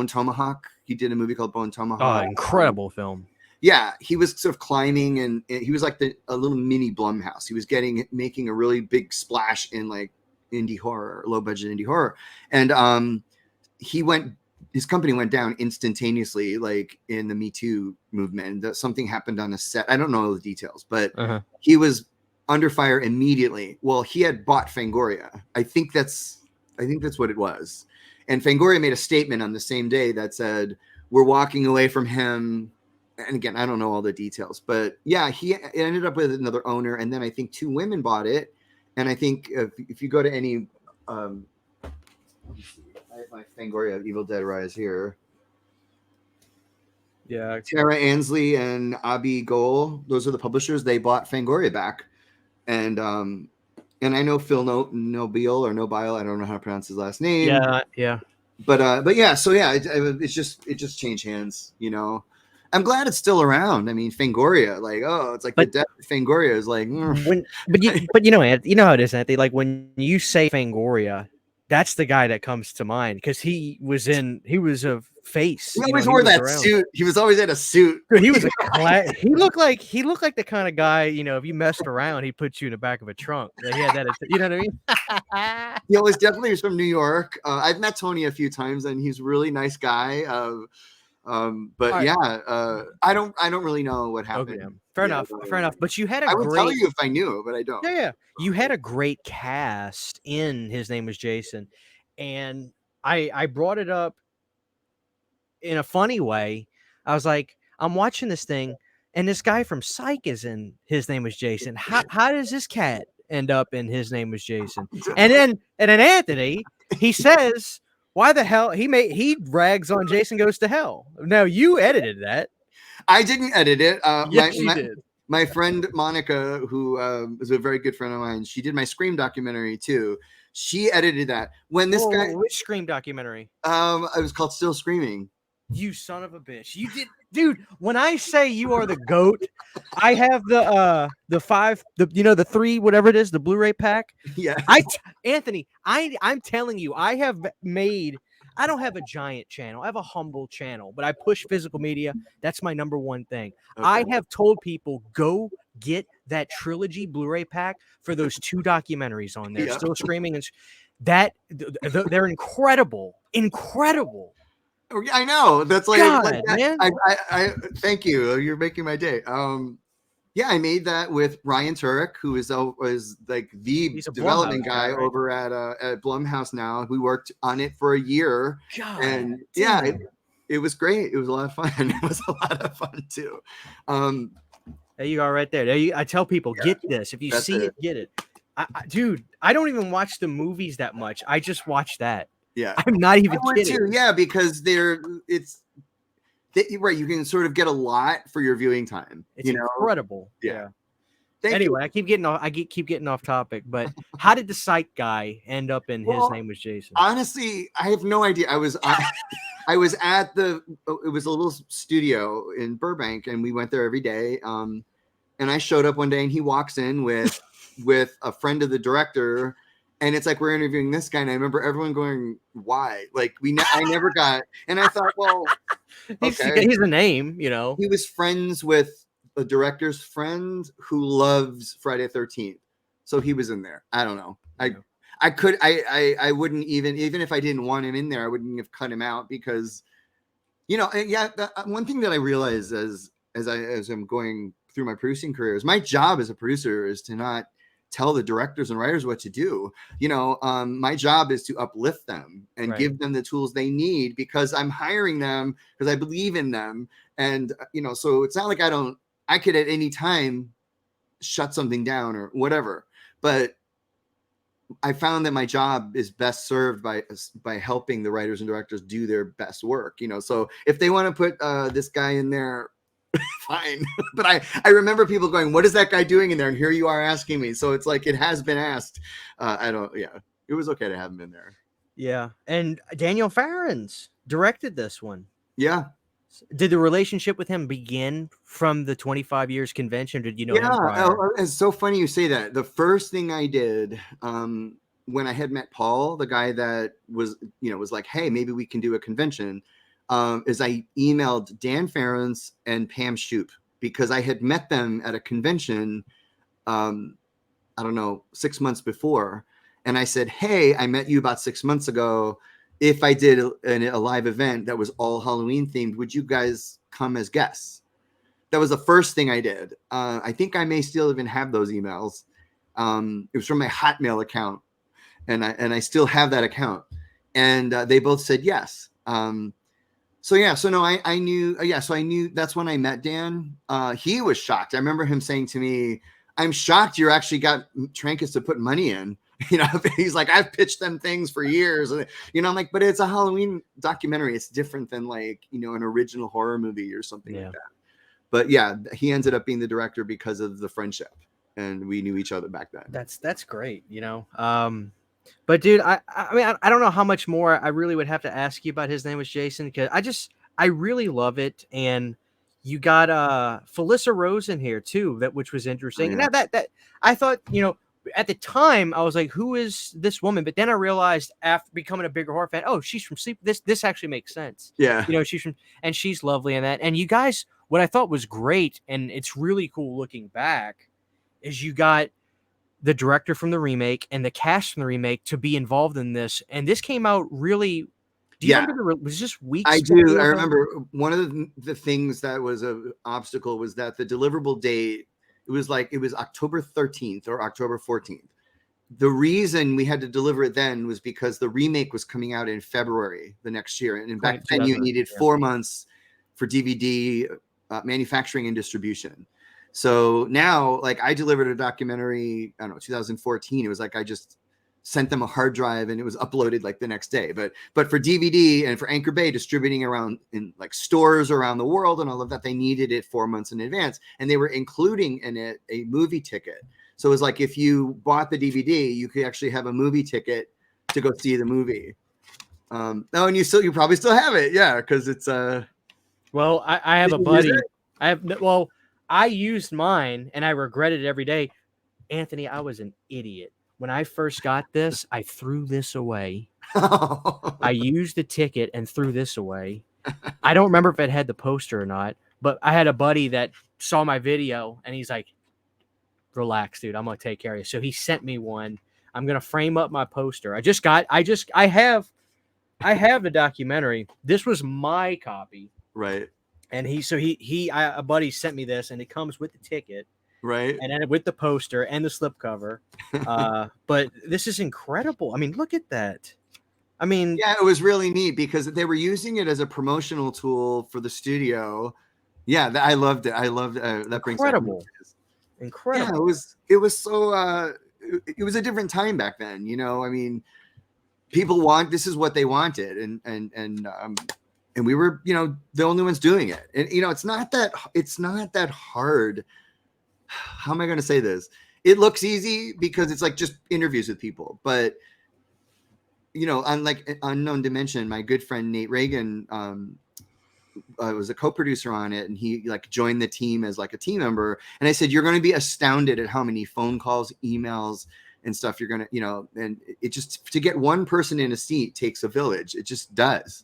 Tomahawk. He did a movie called Bone Tomahawk. Oh, incredible film. Yeah, he was sort of climbing, and he was like a little mini Blumhouse. He was making a really big splash in like indie horror, low budget indie horror. And his company went down instantaneously, like in the Me Too movement. That something happened on a set. I don't know all the details, but he was under fire immediately. Well, he had bought Fangoria. I think that's what it was. And Fangoria made a statement on the same day that said, we're walking away from him. And again, I don't know all the details, but yeah, he ended up with another owner. And then I think 2 women bought it. And I think if you go to any, I have my Fangoria Evil Dead Rise here. Yeah. Tara Ansley and Abi Goel, those are the publishers. They bought Fangoria back. And I know Phil Nobile, I don't know how to pronounce his last name. Yeah. But yeah, so yeah, it just changed hands, you know. I'm glad it's still around. I mean, Fangoria, like, it's like the death of Fangoria is like but you know how it is, Anthony. Like when you say Fangoria, that's the guy that comes to mind because he was a face. He always wore that suit. He was always in a suit. Dude, he was he looked like the kind of guy, you know, if you messed around, he'd put you in the back of a trunk. He had that, you know what I mean? He always definitely was from New York. I've met Tony a few times and he's a really nice guy. But right. Yeah, I don't really know what happened. Okay, fair enough. But you had I would tell you if I knew, but I don't. Yeah. You had a great cast in His Name Was Jason, and I brought it up in a funny way. I was like, I'm watching this thing, and this guy from Psych is in His Name Was Jason. How does this cat end up in His Name Was Jason? And then Anthony, he says, why the hell he rags on Jason Goes to Hell. Now you edited that. I didn't edit it. Yes, you did. My friend Monica, who is a very good friend of mine, she did my Scream documentary too. She edited that. When this guy, which Scream documentary? It was called Still Screaming. You son of a bitch! You did, dude. When I say you are the GOAT, I have the 3, whatever it is, the Blu-ray pack. Yeah. Anthony, I'm telling you, I don't have a giant channel. I have a humble channel, but I push physical media. That's my number one thing. Okay. I have told people, go get that trilogy Blu-ray pack for those 2 documentaries on there. Yeah. Still Screaming, and they're incredible. I know. That's like, God, man. I thank you. You're making my day. Yeah, I made that with Ryan Turek, who is like the development guy over at Blumhouse now. We worked on it for a year. God, and yeah, it was great. It was a lot of fun. It was a lot of fun too. There you are, right there. I tell people, get this. If you see it, get it. Dude, I don't even watch the movies that much. I just watch that. Yeah, I'm not even kidding. Too. Yeah, because right, you can sort of get a lot for your viewing time. It's incredible. Yeah. Anyway, I keep getting off topic, but how did the Psych guy end up in His Name Was Jason? Honestly, I have no idea. I was at it was a little studio in Burbank, and we went there every day. And I showed up one day, and he walks in with a friend of the director. And it's like, we're interviewing this guy. And I remember everyone going, why? Like, I never got, and I thought, well, okay. He's a name, you know. He was friends with the director's friend who loves Friday the 13th. So he was in there. I don't know. I wouldn't even if I didn't want him in there, I wouldn't have cut him out because, you know, one thing that I realized as I'm going through my producing career is my job as a producer is to not tell the directors and writers what to do. You know, my job is to uplift them and give them the tools they need because I'm hiring them because I believe in them. And, you know, so it's not like I could at any time shut something down or whatever, but I found that my job is best served by helping the writers and directors do their best work, you know? So if they want to put this guy in there, fine. But I remember people going, what is that guy doing in there? And here you are asking me. So it's like, it has been asked. It was okay to have him in there. Yeah. And Daniel Farrens directed this one. Yeah. Did the relationship with him begin from the 25 years convention? Did you know him prior? It's so funny you say that. The first thing I did when I had met Paul, the guy that was like, hey, maybe we can do a convention, is I emailed Dan Farrens and Pam Shoup because I had met them at a convention, I don't know, 6 months before. And I said, hey, I met you about 6 months ago. if I did a live event that was all Halloween themed, would you guys come as guests? That was the first thing I did. I think I may still even have those emails. It was from my Hotmail account, and I still have that account. And they both said yes. So no, I knew. So I knew. That's when I met Dan. He was shocked. I remember him saying to me, "I'm shocked you actually got Trancas to put money in." You know, he's like, "I've pitched them things for years," and I'm like, "But it's a Halloween documentary. It's different than like an original horror movie or something like that." But yeah, he ended up being the director because of the friendship, and we knew each other back then. That's great, But dude, I mean, I don't know how much more I really would have to ask you about His Name Was Jason, because I really love it. And you got Felissa Rose in here too, which was interesting. Oh, yeah. Now that I thought, at the time I was like, who is this woman? But then I realized after becoming a bigger horror fan, oh, she's from Sleep. This actually makes sense. Yeah. She's lovely in that. And you guys, what I thought was great, and it's really cool looking back, is you got the director from the remake and the cast from the remake to be involved in this. And this came out really. Do you remember was this weeks? I do. I remember one of the things that was an obstacle was that the deliverable date, it was October 13th or October 14th. The reason we had to deliver it then was because the remake was coming out in February the next year. And back then you needed 4 months for DVD manufacturing and distribution. So now, like, I delivered a documentary, I don't know, 2014. It was like I just sent them a hard drive and it was uploaded like the next day. But for DVD and for Anchor Bay distributing around in like stores around the world and all of that, they needed it 4 months in advance. And they were including in it a movie ticket. So it was like if you bought the DVD, you could actually have a movie ticket to go see the movie. And you probably still have it, yeah, because it's Well, I have a buddy. I used mine and I regret it every day. Anthony, I was an idiot. When I first got this, I threw this away. I used the ticket and threw this away. I don't remember if it had the poster or not, but I had a buddy that saw my video and he's like, relax, dude, I'm going to take care of you. So he sent me one. I'm going to frame up my poster. I have the documentary. This was my copy. Right. And a buddy sent me this, and it comes with the ticket, right, and then with the poster and the slipcover. But this is incredible. I mean, look at that. I mean, yeah, it was really neat because they were using it as a promotional tool for the studio. Yeah, I loved it. I loved that. Incredible. Incredible. Yeah, it was so. It was a different time back then. I mean, this is what they wanted, and we were, the only ones doing it. And, it's not that hard. How am I going to say this? It looks easy because it's like just interviews with people. But, on like Unknown Dimension, my good friend Nate Reagan was a co-producer on it. And he like joined the team as like a team member. And I said, you're going to be astounded at how many phone calls, emails, and stuff you're going to, and it just, to get one person in a seat takes a village. It just does.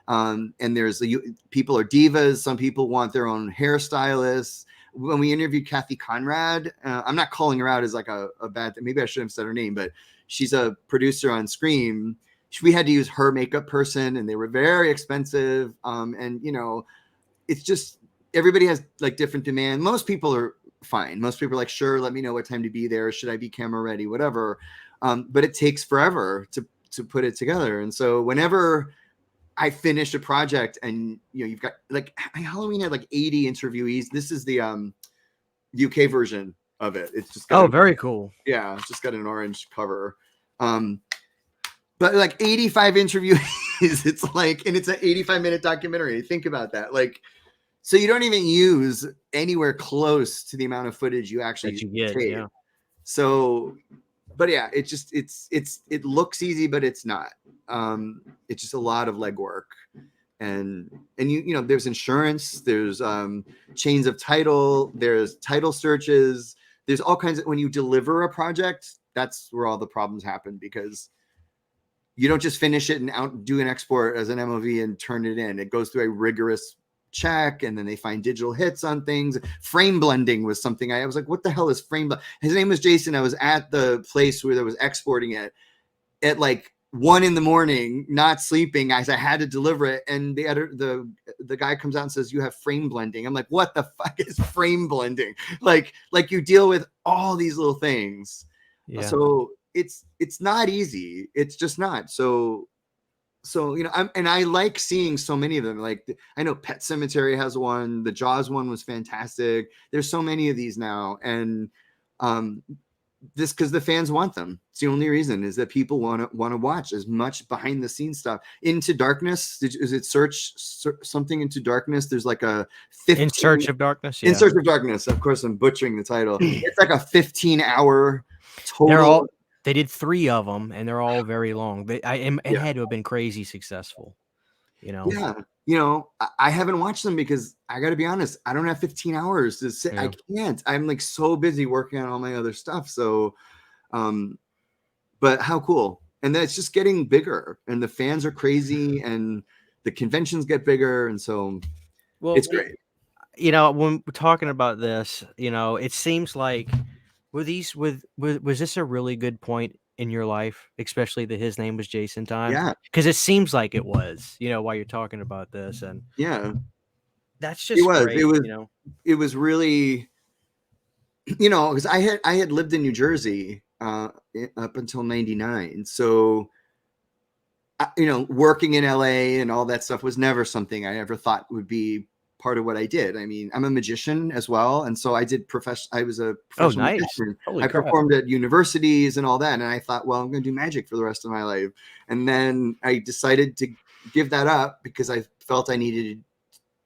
And there's people are divas. Some people want their own hairstylists. When we interviewed Kathy Conrad, I'm not calling her out as like a bad thing. Maybe I shouldn't have said her name, but she's a producer on Scream. We had to use her makeup person and they were very expensive. And it's just, everybody has like different demand. Most people are fine. Most people are like, sure, let me know what time to be there. Should I be camera ready? Whatever. But it takes forever to put it together. And so whenever I finished a project and you've got like Halloween had like 80 interviewees. This is the UK version of it. It's just very cool. Yeah, it's just got an orange cover. But like 85 interviewees, it's like, and it's an 85-minute documentary. Think about that. Like, so you don't even use anywhere close to the amount of footage you actually get. Yeah. So, but yeah, it looks easy, but it's not. It's just a lot of legwork, and there's insurance, there's chains of title, there's title searches, there's all kinds of, when you deliver a project, that's where all the problems happen, because you don't just finish it and do an export as an MOV and turn it in. It goes through a rigorous check, and then they find digital hits on things. Frame blending was something I was like, what the hell is frame blending? His name was Jason. I was at the place where there was exporting it at like 1 a.m, not sleeping, as I had to deliver it. And the editor, the guy comes out and says, "You have frame blending." I'm like, "What the fuck is frame blending?" Like you deal with all these little things. Yeah. So it's not easy. It's just not. So I like seeing so many of them. Like, I know Pet Cemetery has one. The Jaws one was fantastic. There's so many of these now, and this because the fans want them. It's the only reason, is that people want to watch as much behind the scenes stuff. Into Darkness, is it search something Into Darkness? There's like a 15 In Search of Darkness. In Yeah. Search of Darkness. Of course, I'm butchering the title. It's like a 15-hour They're total. all, they did 3 of them, and they're all very long. It Yeah. had to have been crazy successful, you know. Yeah. I haven't watched them because I got to be honest, I don't have 15 hours to sit. Yeah. I can't. I'm like so busy working on all my other stuff. So, but how cool. And then it's just getting bigger, and the fans are crazy, and the conventions get bigger. And so Well, it's great. you know, when we're talking about this, you know, it seems like was this a really good point in your life, especially that his name was Jason time? Yeah. Because it seems like it was, you know, while you're talking about this, and Yeah. that's It just was. great, you know. It was really, because I had lived in New Jersey up until 99. So, working in LA and all that stuff was never something I ever thought would be part of what I did. I mean, I'm a magician as well. And so I was a Oh, professional nice! magician. Holy I crap! performed at universities and all that. And I thought, well, I'm going to do magic for the rest of my life. And then I decided to give that up because I felt I needed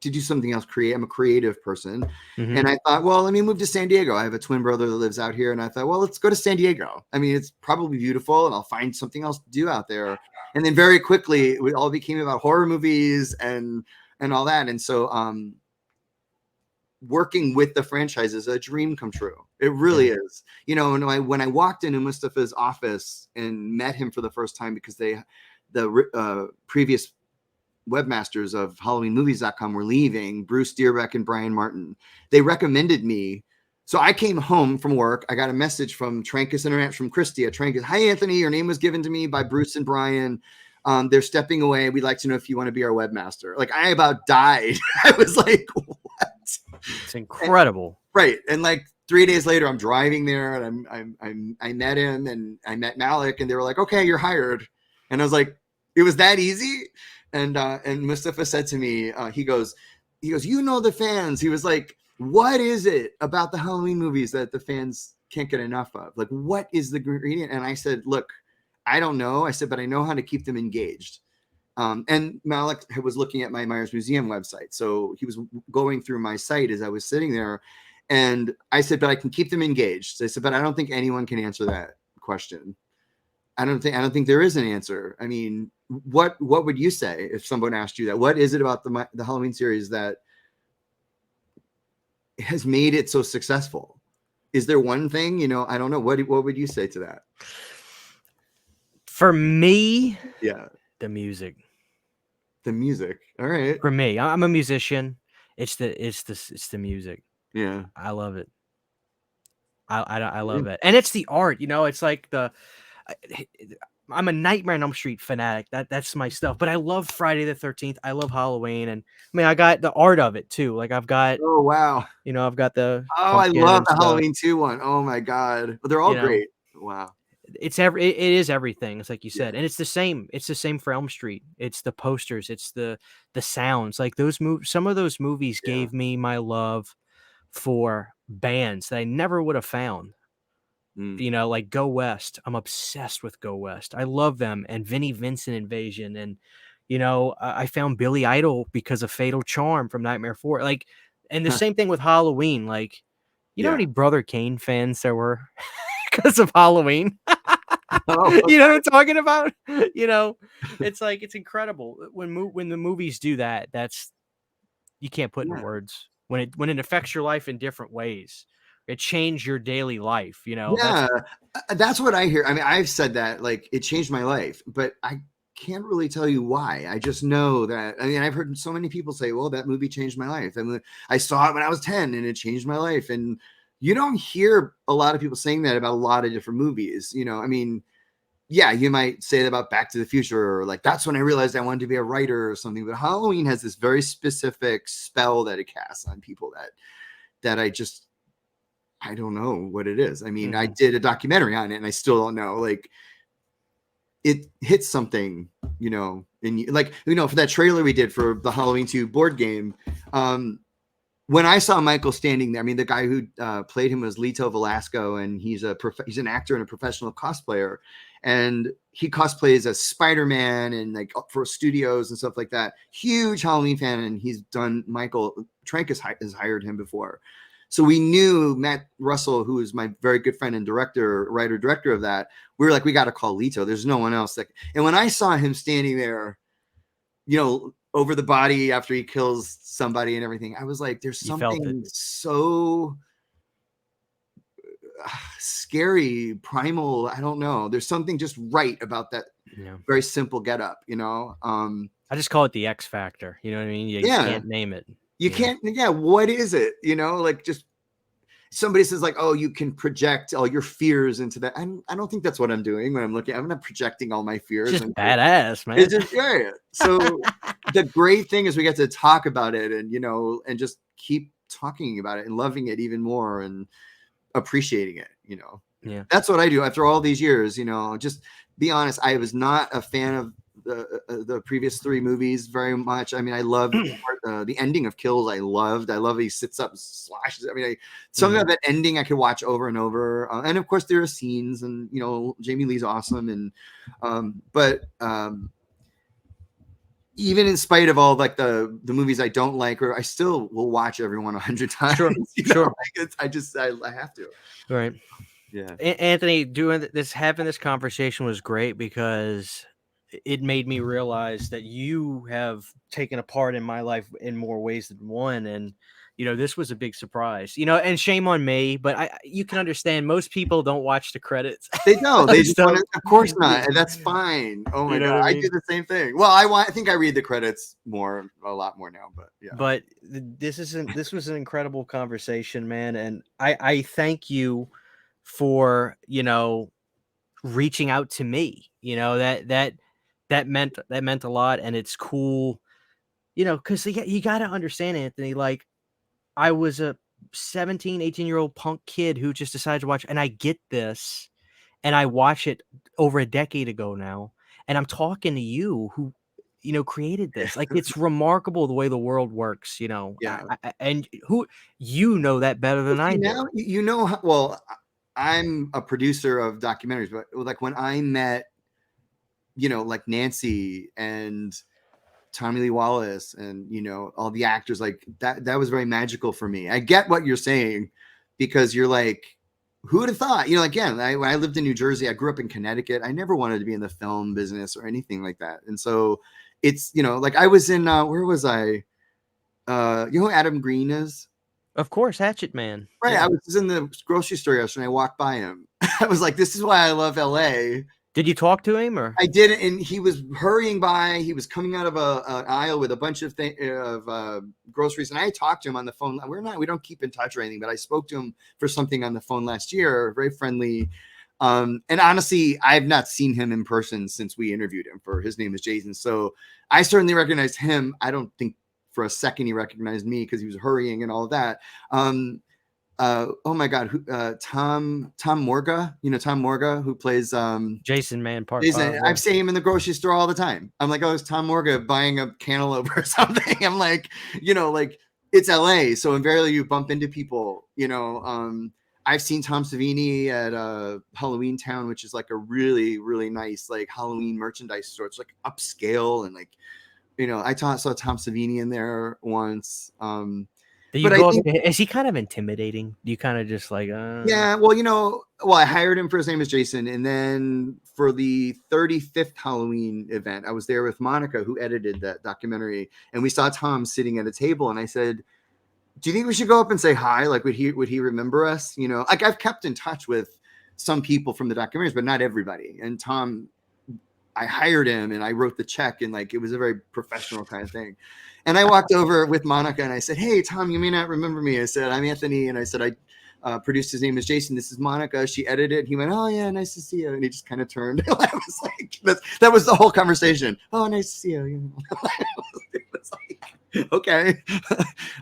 to do something else. I'm a creative person. Mhm. And I thought, well, let me move to San Diego. I have a twin brother that lives out here. And I thought, well, let's go to San Diego. I mean, it's probably beautiful, and I'll find something else to do out there. And then very quickly, it all became about horror movies and all that. And so, working with the franchise is a dream come true. It really is. When I walked into Mustafa's office and met him for the first time, because the previous webmasters of HalloweenMovies.com were leaving, Bruce Deerbeck and Brian Martin. They recommended me. So I came home from work. I got a message from Trancas Internet, from Christy at Trancas. "Hi, Anthony. Your name was given to me by Bruce and Brian. They're stepping away. We'd like to know if you want to be our webmaster." Like, I about died. I was like, what? It's incredible. Right. And like 3 days later, I'm driving there, and I met him, and I met Malik, and they were like, "Okay, you're hired." And I was like, it was that easy. And Mustafa said to me, he goes, the fans. He was like, "What is it about the Halloween movies that the fans can't get enough of? Like, what is the ingredient?" And I said, "Look, I don't know." I said, "But I know how to keep them engaged." And Malik was looking at my Myers Museum website. So he was going through my site as I was sitting there. And I said, "But I can keep them engaged." So I said, "But I don't think anyone can answer that question. I don't think there is an answer." I mean, what would you say if someone asked you that? What is it about the Halloween series that has made it so successful? Is there one thing? I don't know. What would you say to that? For me, Yeah, the music. the music. All right. For me, I'm a musician. It's the music. Yeah. I love it. I love it, and it's the art. You know, it's like I'm a Nightmare on Elm Street fanatic. That's my stuff. But I love Friday the 13th. I love Halloween, and I mean, I got the art of it too. Like, I've got, Oh, wow. I've got the Oh, I pumpkin love and the stuff. Halloween 2 one. Oh my God. But they're all You know, great. Wow. it is everything. It's like you said, and it's the same. It's the same for Elm Street. It's the posters. It's the sounds. Like, some of those movies Yeah. gave me my love for bands that I never would have found. You know, like Go West. I'm obsessed with Go West. I love them, and Vinnie Vincent Invasion, and I found Billy Idol because of Fatal Charm from Nightmare 4. Like, and the same thing with Halloween. Like, you know how Yeah. many Brother Kane fans there were because of Halloween? Oh, You know what I'm talking about? It's like, it's incredible when the movies do that. That's, you can't put in yeah. words when it affects your life in different ways. It changed your daily life. Yeah, that's what I hear. I mean, I've said that, like, it changed my life, but I can't really tell you why. I just know that. I mean, I've heard so many people say, "Well, that movie changed my life." I mean, I saw it when I was 10 and it changed my life. And you don't hear a lot of people saying that about a lot of different movies. I mean, yeah, you might say that about Back to the Future, or like that's when I realized I wanted to be a writer or something. But Halloween has this very specific spell that it casts on people that I don't know what it is. I mean, I did a documentary on it and I still don't know. Like, it hits something, and like, for that trailer we did for the Halloween 2 board game. When I saw Michael standing there, I mean, the guy who played him was Lito Velasco, and he's an actor and a professional cosplayer, and he cosplays as Spider-Man and like for studios and stuff like that. Huge Halloween fan, and he's done. Michael Trank has hired him before, so we knew Matt Russell, who is my very good friend and writer director of that. We were like, we got to call Lito. There's no one else. And when I saw him standing there, over the body after he kills somebody and everything, I was like, there's something so scary, primal. I don't know. There's something just right about that very simple getup, I just call it the X factor. You know what I mean? You can't name it. You can't. Yeah. What is it? Like, just somebody says like, oh, you can project all your fears into that. I don't think that's what I'm doing when I'm looking. I'm not projecting all my fears. It's just badass, man. It's just, yeah. So the great thing is we get to talk about it and, and just keep talking about it and loving it even more and appreciating it, Yeah. That's what I do after all these years, just be honest. I was not a fan of the previous 3 movies very much. I mean, I loved the ending of Kills. I love he sits up and slashes. I mean, something of that ending I could watch over and over. And of course there are scenes, and Jamie Lee's awesome, and but even in spite of all like the movies I don't like, or I still will watch everyone 100 times. Sure. Like I have to. Right. Yeah. Anthony, having this conversation was great because it made me realize that you have taken a part in my life in more ways than one. And, this was a big surprise, and shame on me, but you can understand most people don't watch the credits. They don't. They just want to, of course not. And that's fine. Oh my God. I do the same thing. Well, I think I read the credits a lot more now, but yeah. But this was an incredible conversation, man. And I thank you for, reaching out to me, that meant a lot. And it's cool, because you got to understand, Anthony, like I was a 17, 18-year-old punk kid who just decided to watch, and I get this, and I watch it over a decade ago now, and I'm talking to you who, created this. Like, it's remarkable the way the world works, Yeah. And who, that better than I do. Now, well, I'm a producer of documentaries, but like when I met, like Nancy and Tommy Lee Wallace and, all the actors, like that was very magical for me. I get what you're saying, because you're like, who would have thought, again, when I lived in New Jersey, I grew up in Connecticut. I never wanted to be in the film business or anything like that. And so it's, like I was in, where was I? Who Adam Green is? Of course, Hatchet Man. Right. Yeah. I was in the grocery store yesterday. I walked by him. I was like, this is why I love LA. Did you talk to him, or? I did, and he was hurrying by. He was coming out of an aisle with a bunch of groceries, and I talked to him on the phone. We don't keep in touch or anything, but I spoke to him for something on the phone last year. Very friendly, and honestly, I've not seen him in person since we interviewed him. His name is Jason, so I certainly recognized him. I don't think for a second he recognized me because he was hurrying and all of that. Oh my God, Tom Morga, Tom Morga, who plays Jason Man Part Jason. 5. I've seen him in the grocery store all the time. I'm like, oh, it's Tom Morga buying a cantaloupe or something. I'm like, like it's LA, so invariably you bump into people. I've seen Tom Savini at Halloween Town, which is like a really, really nice like Halloween merchandise store. It's like upscale and like, I saw Tom Savini in there once. Is he kind of intimidating? You kind of just like, yeah, well, I hired him for, his name is Jason. And then for the 35th Halloween event, I was there with Monica, who edited that documentary. And we saw Tom sitting at a table. And I said, do you think we should go up and say hi? Like, would he remember us? Like I've kept in touch with some people from the documentaries, but not everybody. And Tom, I hired him and I wrote the check, and like, it was a very professional kind of thing. And I walked over with Monica and I said, hey, Tom, you may not remember me. I said, I'm Anthony. And I said, produced. His name is Jason. This is Monica. She edited it. He went, oh yeah, nice to see you. And he just kind of turned. I was like, that was the whole conversation. Oh, nice to see you. It was like, okay.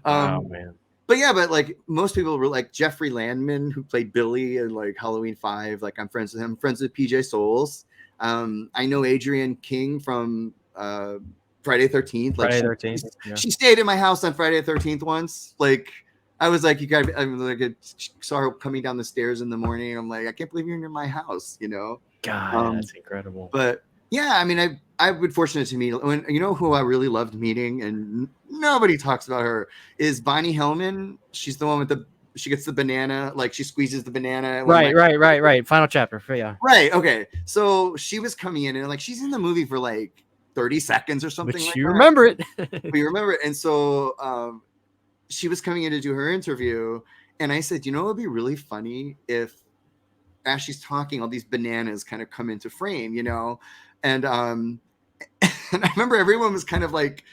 Oh man. But yeah, but like most people were like Jeffrey Landman, who played Billy in like Halloween 5. Like I'm friends with him. I'm friends with PJ Souls. I know Adrienne King from Friday the 13th. Like Friday the 13th. Yeah. she stayed in my house on Friday the 13th once. Like I was like, you gotta. I'm like, I saw her coming down the stairs in the morning. I'm like, I can't believe you're in my house. You know. God, that's incredible. But yeah, I mean, I've been fortunate to meet. When you know who I really loved meeting, and nobody talks about her, is Bonnie Hellman. She's the one with she gets the banana, like she squeezes the banana. Right. Final chapter. Yeah. Right. Okay. So she was coming in, and like she's in the movie for like 30 seconds or something. But like you that. remember it. We remember it, and so she was coming in to do her interview, and I said, you know, it'd be really funny if, as she's talking, all these bananas kind of come into frame, you know, and and I remember everyone was kind of like,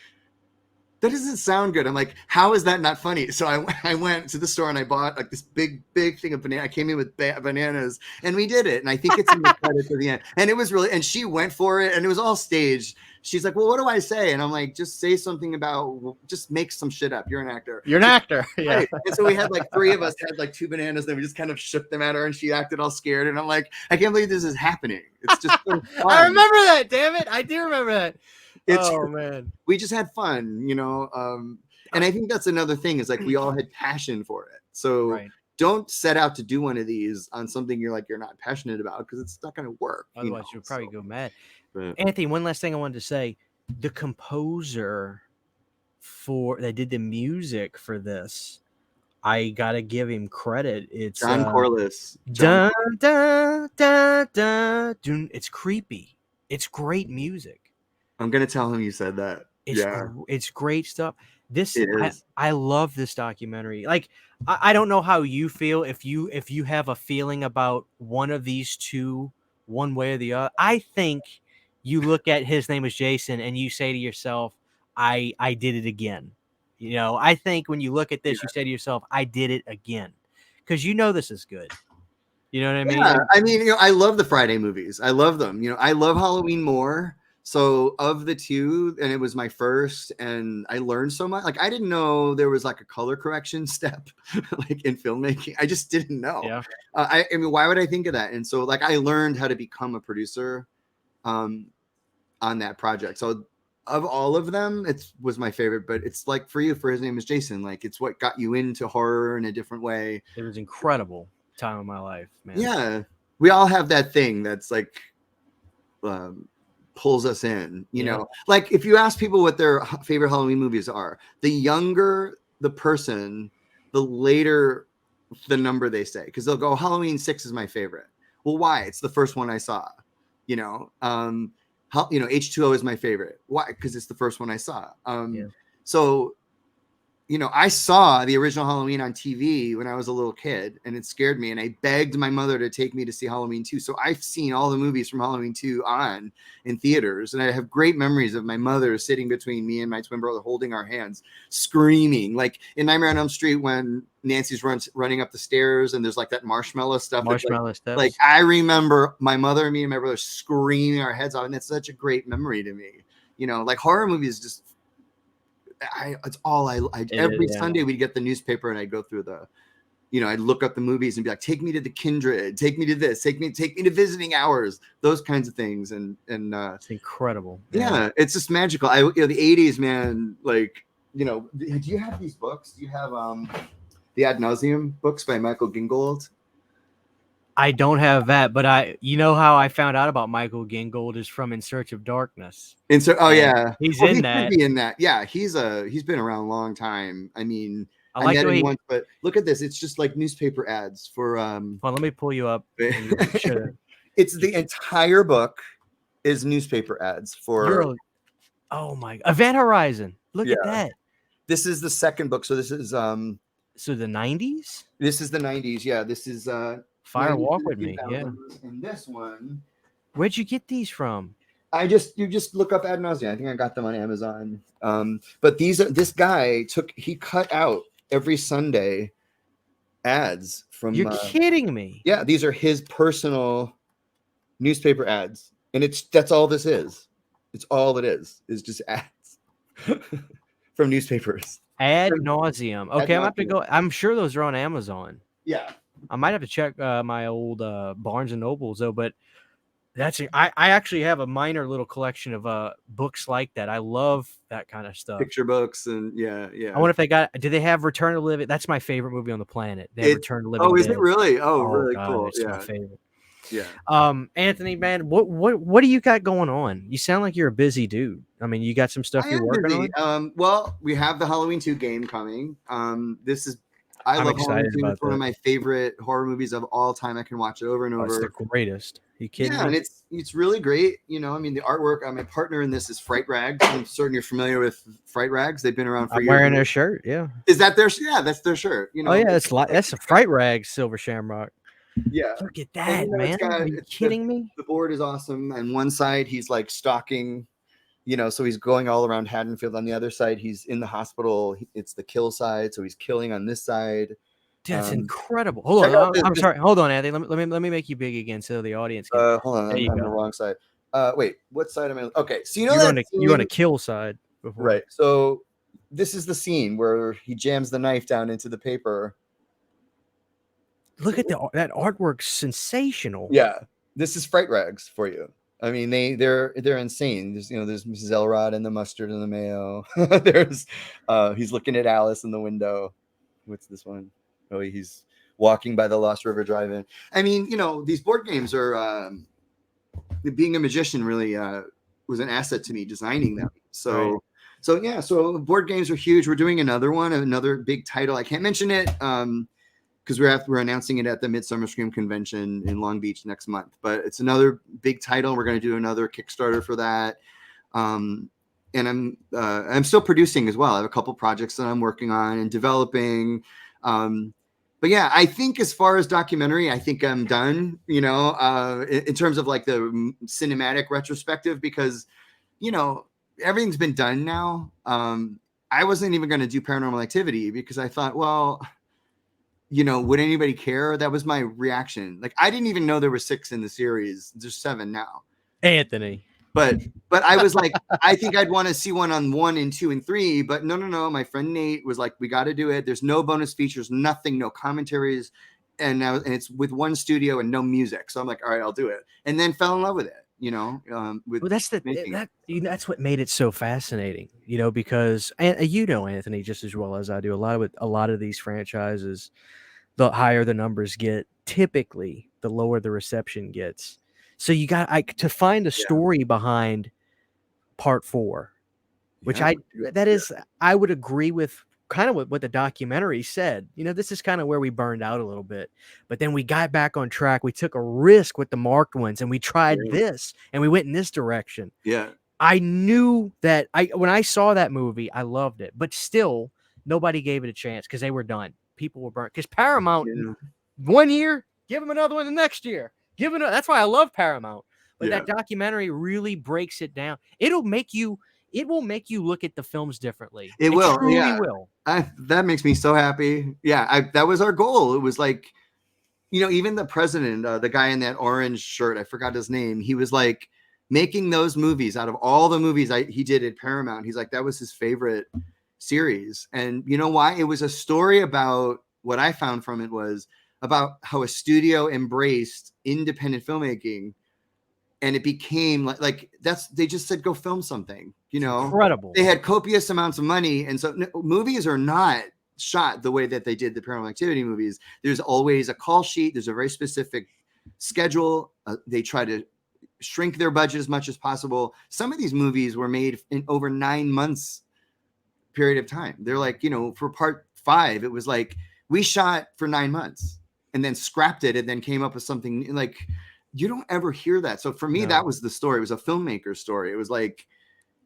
that doesn't sound good. I'm like, how is that not funny? So I went to the store and I bought like this big thing of banana. I came in with bananas and we did it. And I think it's in the credits at the end. And it was really, and she went for it and it was all staged. She's like, well, what do I say? And I'm like, just say something about, just make some shit up. You're an actor. You're an actor. Yeah. Right. And so we had like 3 of us had like 2 bananas. Then we just kind of shook them at her and she acted all scared. And I'm like, I can't believe this is happening. It's just so fun. I remember that. Damn it. I do remember that. Man. We just had fun, you know. And I think that's another thing is like we all had passion for it. So don't set out to do one of these on something you're not passionate about because it's not going to work. Otherwise, you'll probably go mad. Anthony, one last thing I wanted to say: the composer that did the music for this, I gotta give him credit. It's John Corliss. Dun, dun, dun, dun, dun. It's creepy. It's great music. I'm gonna tell him you said that. It's great stuff. I love this documentary. Like I don't know how you feel if you have a feeling about one of these two, one way or the other. I think you look at His Name is Jason and you say to yourself, I did it again. You know, I think when you look at this, you say to yourself, I did it again, because you know this is good. You know what I mean? Yeah, I mean, you know, I love the Friday movies. I love them. You know, I love Halloween more. So of the two, and it was my first, and I learned so much. Like I didn't know there was like a color correction step, like in filmmaking. I just didn't know. Yeah. I mean, why would I think of that? And so like I learned how to become a producer, on that project. So of all of them, it was my favorite. But it's like for you, for His Name is Jason. Like it's what got you into horror in a different way. It was incredible time of my life, man. Yeah, we all have that thing that's like. Pulls us in, you know, like if you ask people what their favorite Halloween movies are, the younger the person, the later the number they say, because they'll go, Halloween 6 is my favorite. Well, why? It's the first one I saw, you know. H2O is my favorite. Why? Because it's the first one I saw. So you know, I saw the original Halloween on TV when I was a little kid, and it scared me. And I begged my mother to take me to see Halloween 2. So I've seen all the movies from Halloween 2 on in theaters. And I have great memories of my mother sitting between me and my twin brother, holding our hands, screaming. Like in Nightmare on Elm Street, when Nancy's running up the stairs and there's like that marshmallow stuff. Like I remember my mother, me and my brother screaming our heads off. And it's such a great memory to me. You know, like horror movies just... it's all every Sunday we'd get the newspaper and I'd go through I'd look up the movies and be like, take me to the Kindred, take me to this, take me to Visiting Hours, those kinds of things. And it's incredible. Yeah, it's just magical. The 80s, man, like, you know, do you have these books? Do you have the Ad Nauseum books by Michael Gingold? I don't have that, but you know how I found out about Michael Gingold is from In Search of Darkness. Yeah, he's in that. Be in that. Yeah, he's been around a long time. I mean, I like met him once, but look at this. It's just like newspaper ads for. Well, let me pull you up. It's the entire book is newspaper ads for. Oh my! Event Horizon. Look at that. This is the second book. So this is So the 90s. This is the 90s. Yeah, this is Fire Walk With Me. Yeah. And this one. Where'd you get these from? You just look up Ad Nauseam. I think I got them on Amazon. But this guy he cut out every Sunday ads from. You're kidding me. Yeah, these are his personal newspaper ads, and that's all this is. It's all it is just ads from newspapers. Ad nauseum. Ad Okay, I'm gonna have to nauseam. go. I'm sure those are on Amazon. Yeah. I might have to check my old Barnes and Nobles though, but I actually have a minor little collection of books like that. I love that kind of stuff. Picture books and yeah. I wonder if do they have Return to Living? That's my favorite movie on the planet. They have Return to Living Oh, is Dead. it really? Oh, Oh really God, cool. it's my favorite. Yeah. Anthony, man, what do you got going on? You sound like you're a busy dude. I mean, you got some stuff you're working on? Well, we have the Halloween 2 game coming. I love Halloween 2. It's one of my favorite horror movies of all time. I can watch it over and over. It's the greatest. Are you kidding me? And it's really great. You know, I mean, the artwork. My partner in this is Fright Rags. I'm certain you're familiar with Fright Rags. They've been around for years. Wearing their shirt. Yeah. Is that their? Yeah, that's their shirt. You know. Oh yeah, that's a Fright Rags Silver Shamrock. Yeah. Look at that, man. Are you kidding me? The board is awesome. On one side, he's like stalking, so he's going all around Haddonfield. On the other side, he's in the hospital. It's the kill side, so he's killing on this side. That's incredible. Hold on. I'm sorry. Hold on, Anthony. Let me make you big again so the audience can. Hold on. I'm on the wrong side. Wait, what side am I? Okay, so you're on a kill side before. Right. So this is the scene where he jams the knife down into the paper. Look at that artwork, sensational. Yeah, this is Fright Rags for you. I mean, they're insane. There's Mrs. Elrod and the mustard and the mayo. There's he's looking at Alice in the window. What's this one? Oh, he's walking by the Lost River Drive-In. I mean, these board games are being a magician really was an asset to me designing them. So right. So board games are huge. We're doing another big title. I can't mention it. Because we're announcing it at the Midsummer Scream Convention in Long Beach next month. But it's another big title. We're going to do another Kickstarter for that. And I'm still producing as well. I have a couple projects that I'm working on and developing. But yeah, I think as far as documentary, I think I'm done, in terms of like the cinematic retrospective, because, everything's been done now. I wasn't even going to do Paranormal Activity because I thought, well, would anybody care? That was my reaction. Like, I didn't even know there were 6 in the series. There's 7 now. Anthony. But I was like, I think I'd want to see one on 1 and 2 and 3. But no. My friend Nate was like, we got to do it. There's no bonus features, nothing, no commentaries. And it's with one studio and no music. So I'm like, all right, I'll do it. And then fell in love with it, that's what made it so fascinating, because Anthony, just as well as I do, a lot of these franchises, the higher the numbers get, typically the lower the reception gets. So you got to find a story behind part 4, which I would agree with kind of what the documentary said. This is kind of where we burned out a little bit, but then we got back on track. We took a risk with the marked ones and we tried this and we went in this direction. Yeah. I knew that when I saw that movie, I loved it, but still nobody gave it a chance because they were done. People were burnt because Paramount 1 year, give them another one the next year. That's why I love Paramount. But that documentary really breaks it down. It will make you look at the films differently. It will. Truly will. That makes me so happy. Yeah, that was our goal. It was like, even the president, the guy in that orange shirt, I forgot his name. He was like making those movies out of all the movies he did at Paramount. He's like, that was his favorite series. And you know why? It was a story about what I found from it was about how a studio embraced independent filmmaking. And it became like they just said, go film something, Incredible. They had copious amounts of money. And so movies are not shot the way that they did the Paranormal Activity movies. There's always a call sheet. There's a very specific schedule. They try to shrink their budget as much as possible. Some of these movies were made in over 9 months period of time. They're like, for part 5, it was like we shot for 9 months and then scrapped it and then came up with something like, you don't ever hear that. So for me, that was the story. It was a filmmaker's story. It was like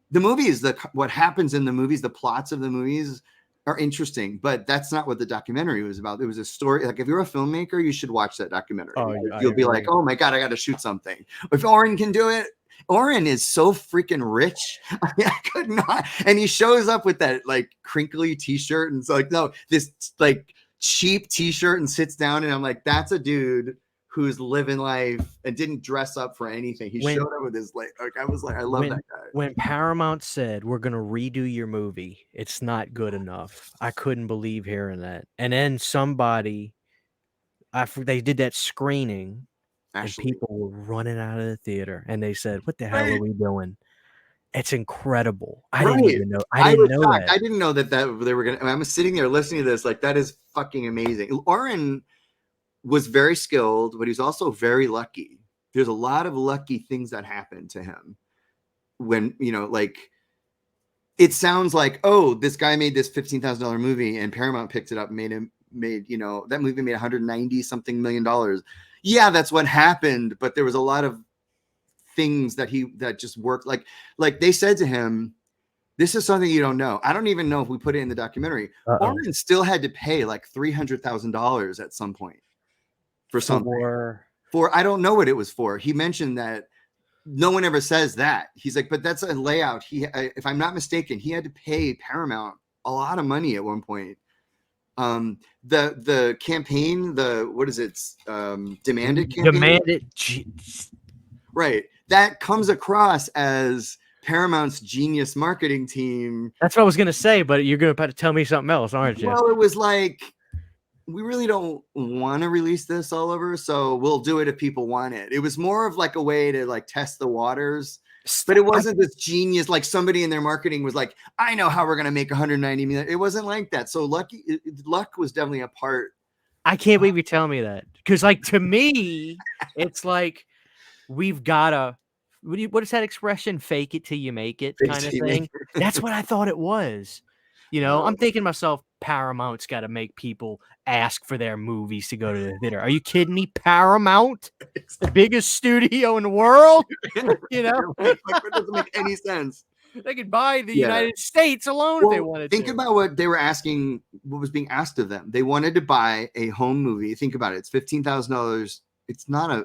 the movies, what happens in the movies, the plots of the movies are interesting, but that's not what the documentary was about. It was a story. Like if you're a filmmaker, you should watch that documentary. You'll be like, oh my God, I got to shoot something. If Oren can do it, Oren is so freaking rich. I could not. And he shows up with that like crinkly t-shirt. And it's like, no, this like cheap t-shirt and sits down, and I'm like, that's a dude who's living life and didn't dress up for anything. He showed up with his like I was like, I love that guy. When Paramount said we're gonna redo your movie, it's not good enough. I couldn't believe hearing that. And then somebody, they did that screening, and Ashley. people were running out of the theater, and they said, "What the hell Right. are we doing?" It's incredible. I Right. didn't even know. I I didn't was know shocked. that. I didn't know that they were gonna. I'm sitting there listening to this, like that is fucking amazing. Oren was very skilled, but he's also very lucky. There's a lot of lucky things that happened to him when, you know, like it sounds like, oh, this guy made this $15,000 movie and Paramount picked it up and made, you know, that movie made 190 something million dollars. Yeah, that's what happened, but there was a lot of things that just worked. Like they said to him, this is something you don't know. I don't even know if we put it in the documentary. Oren still had to pay like $300,000 at some point for something. For I don't know what it was for. He mentioned that no one ever says that. He's like, but that's a layout. If I'm not mistaken, he had to pay Paramount a lot of money at one point. The campaign, what is it? Demanded campaign. Demanded. Right. That comes across as Paramount's genius marketing team. That's what I was gonna say, but you're gonna tell me something else, aren't you? Well, it was like, we really don't want to release this all over, so we'll do it if people want it. It was more of like a way to like test the waters, but it wasn't this genius, like somebody in their marketing was like, I know how we're going to make 190 million. It wasn't like that. So luck was definitely a part. I can't believe you tell me that, because like to me, it's like we've gotta. What is that expression? Fake it till you make it, kind of thing. That's what I thought it was. You know, I'm thinking to myself, Paramount's got to make people ask for their movies to go to the theater. Are you kidding me? Paramount, the biggest studio in the world. You know, like, it doesn't make any sense. They could buy the United States alone if they wanted to. Think about what they were asking, what was being asked of them. They wanted to buy a home movie. Think about it. It's $15,000. It's not a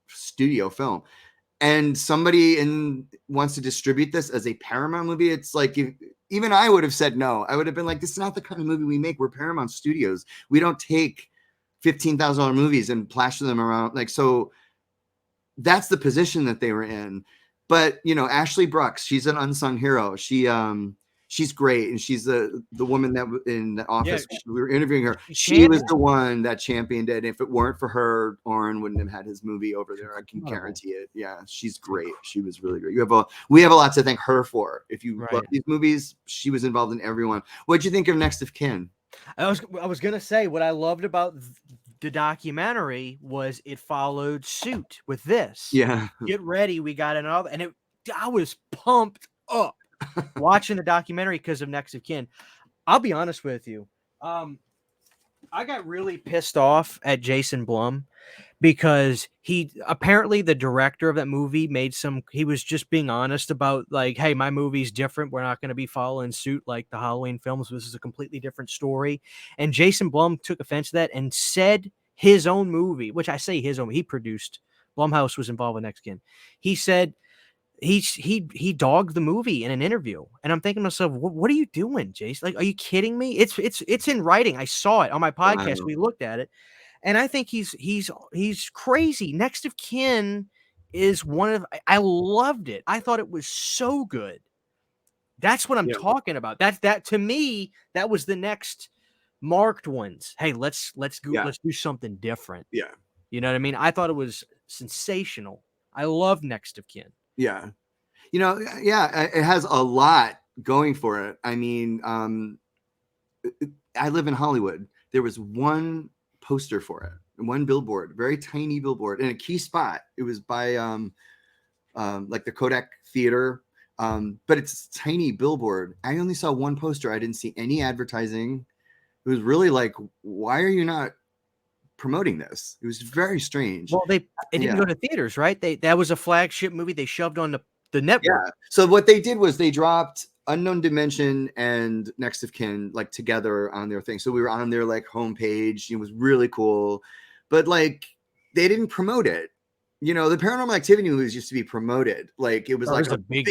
studio film. And somebody wants to distribute this as a Paramount movie. It's like, even I would have said no. I would have been like, this is not the kind of movie we make. We're Paramount Studios. We don't take $15,000 movies and plaster them around. Like, so that's the position that they were in. But, you know, Ashley Brooks, she's an unsung hero. She's great. And she's the woman that in the office, we were interviewing her. She was the one that championed it. And if it weren't for her, Oren wouldn't have had his movie over there. I can guarantee it. Yeah, she's great. She was really great. We have a lot to thank her for. If you love these movies, she was involved in every one. What'd you think of Next of Kin? I was gonna say, what I loved about the documentary was it followed suit with this. Yeah. Get ready, we got another, and I was pumped up watching the documentary because of Next of Kin. I'll be honest with you. I got really pissed off at Jason Blum because apparently the director of that movie he was just being honest about like, hey, my movie's different. We're not going to be following suit like the Halloween films. This is a completely different story. And Jason Blum took offense to that and said his own movie, which I say his own, he produced. Blumhouse was involved with Next of Kin. He said he dogged the movie in an interview, and I'm thinking to myself, what are you doing, Jason? Like, are you kidding me? It's in writing. I saw it on my podcast. Wow. We looked at it, and I think he's crazy. Next of Kin is I loved it. I thought it was so good. That's what I'm talking about. That to me, that was the next marked ones. Hey, let's do something different. Yeah. You know what I mean? I thought it was sensational. I love Next of Kin. Yeah. You know, it has a lot going for it. I mean, I live in Hollywood. There was one poster for it, one billboard, very tiny billboard in a key spot. It was by like the Kodak Theater, but it's a tiny billboard. I only saw one poster. I didn't see any advertising. It was really like, why are you not promoting this? It was very strange. Well, it didn't go to theaters, right? That was a flagship movie they shoved on the network. Yeah. So what they did was they dropped Unknown Dimension and Next of Kin like together on their thing. So we were on their like homepage. It was really cool, but like they didn't promote it. You know, the Paranormal Activity movies used to be promoted. Like it was a big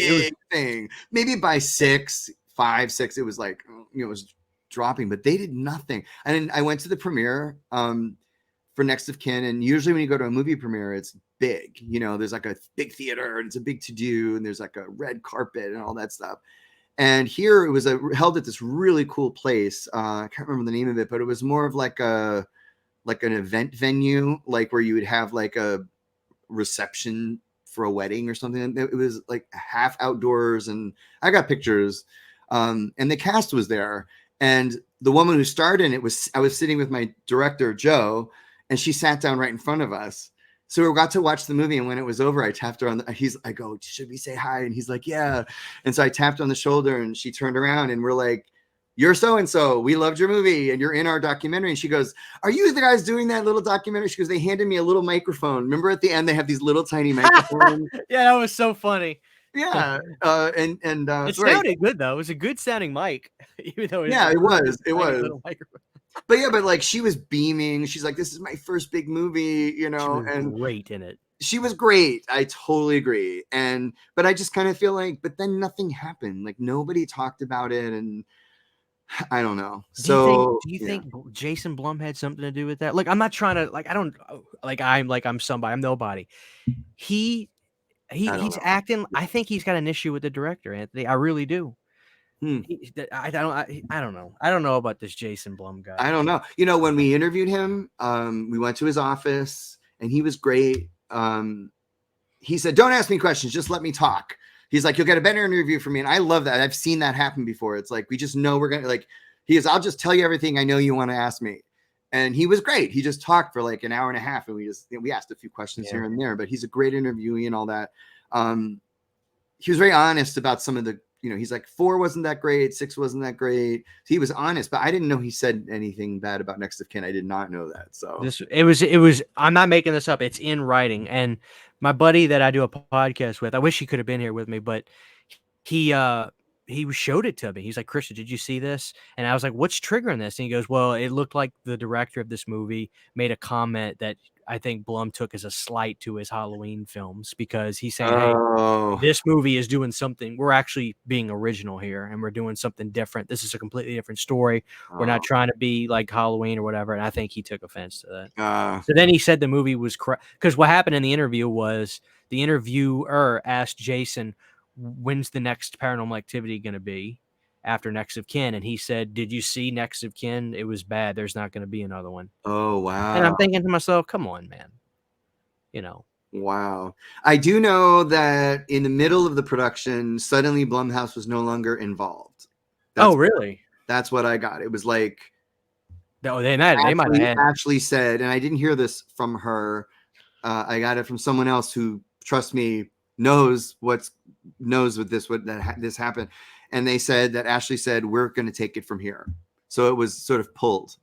thing. Maybe by 5, 6, it was like, you know, it was dropping, but they did nothing. And I went to the premiere for Next of Kin, and usually when you go to a movie premiere, it's big. You know, there's like a big theater, and it's a big to-do, and there's like a red carpet and all that stuff. And here it was held at this really cool place. I can't remember the name of it, but it was more of like an event venue, like where you would have like a reception for a wedding or something. It was like half outdoors, and I got pictures. And the cast was there, and the woman who starred in it I was sitting with my director Joe, and she sat down right in front of us. So we got to watch the movie, and when it was over, I tapped her on I go, should we say hi? And he's like, yeah. And so I tapped on the shoulder, and she turned around, and we're like, you're so-and-so. We loved your movie, and you're in our documentary. And she goes, are you the guys doing that little documentary? She goes, they handed me a little microphone. Remember at the end, they have these little tiny microphones. Yeah, that was so funny. Yeah. It sounded good though. It was a good sounding mic, even though it was. But like she was beaming. She's like, this is my first big movie, you know, and great in it. She was great. I totally agree. But I just kind of feel like, but then nothing happened. Like nobody talked about it, and I don't know. Do you think Jason Blum had something to do with that? Like, I'm not trying to I'm somebody. I'm nobody. He's acting. I think he's got an issue with the director, Anthony. I really do. I don't know. I don't know about this Jason Blum guy. I don't know. You know, when we interviewed him, we went to his office, and he was great. He said, don't ask me questions, just let me talk. He's like, you'll get a better interview from me. And I love that. I've seen that happen before. It's like, we just know we're going to he goes, I'll just tell you everything I know you want to ask me. And he was great. He just talked for like an hour and a half, and we asked a few questions here and there, but he's a great interviewee and all that. He was very honest about some of the, he's like 4 wasn't that great. 6 wasn't that great. He was honest, but I didn't know he said anything bad about Next of Kin. I did not know that. So it was, I'm not making this up. It's in writing. And my buddy that I do a podcast with, I wish he could have been here with me, but he showed it to me. He's like, Christian, did you see this? And I was like, what's triggering this? And he goes, well, it looked like the director of this movie made a comment that I think Blum took as a slight to his Halloween films, because he's saying, hey, this movie is doing something. We're actually being original here, and we're doing something different. This is a completely different story. We're not trying to be like Halloween or whatever. And I think he took offense to that. So then he said the movie was correct, because what happened in the interview was the interviewer asked Jason, when's the next Paranormal Activity going to be after Next of Kin? And he said, did you see Next of Kin? It was bad. There's not going to be another one. Oh, wow. And I'm thinking to myself, come on, man. Wow. I do know that in the middle of the production, suddenly Blumhouse was no longer involved. Really? That's what I got. It was like, they might have actually said, and I didn't hear this from her. I got it from someone else who, trust me, knows what this happened. And they said that Ashley said, we're going to take it from here. So it was sort of pulled.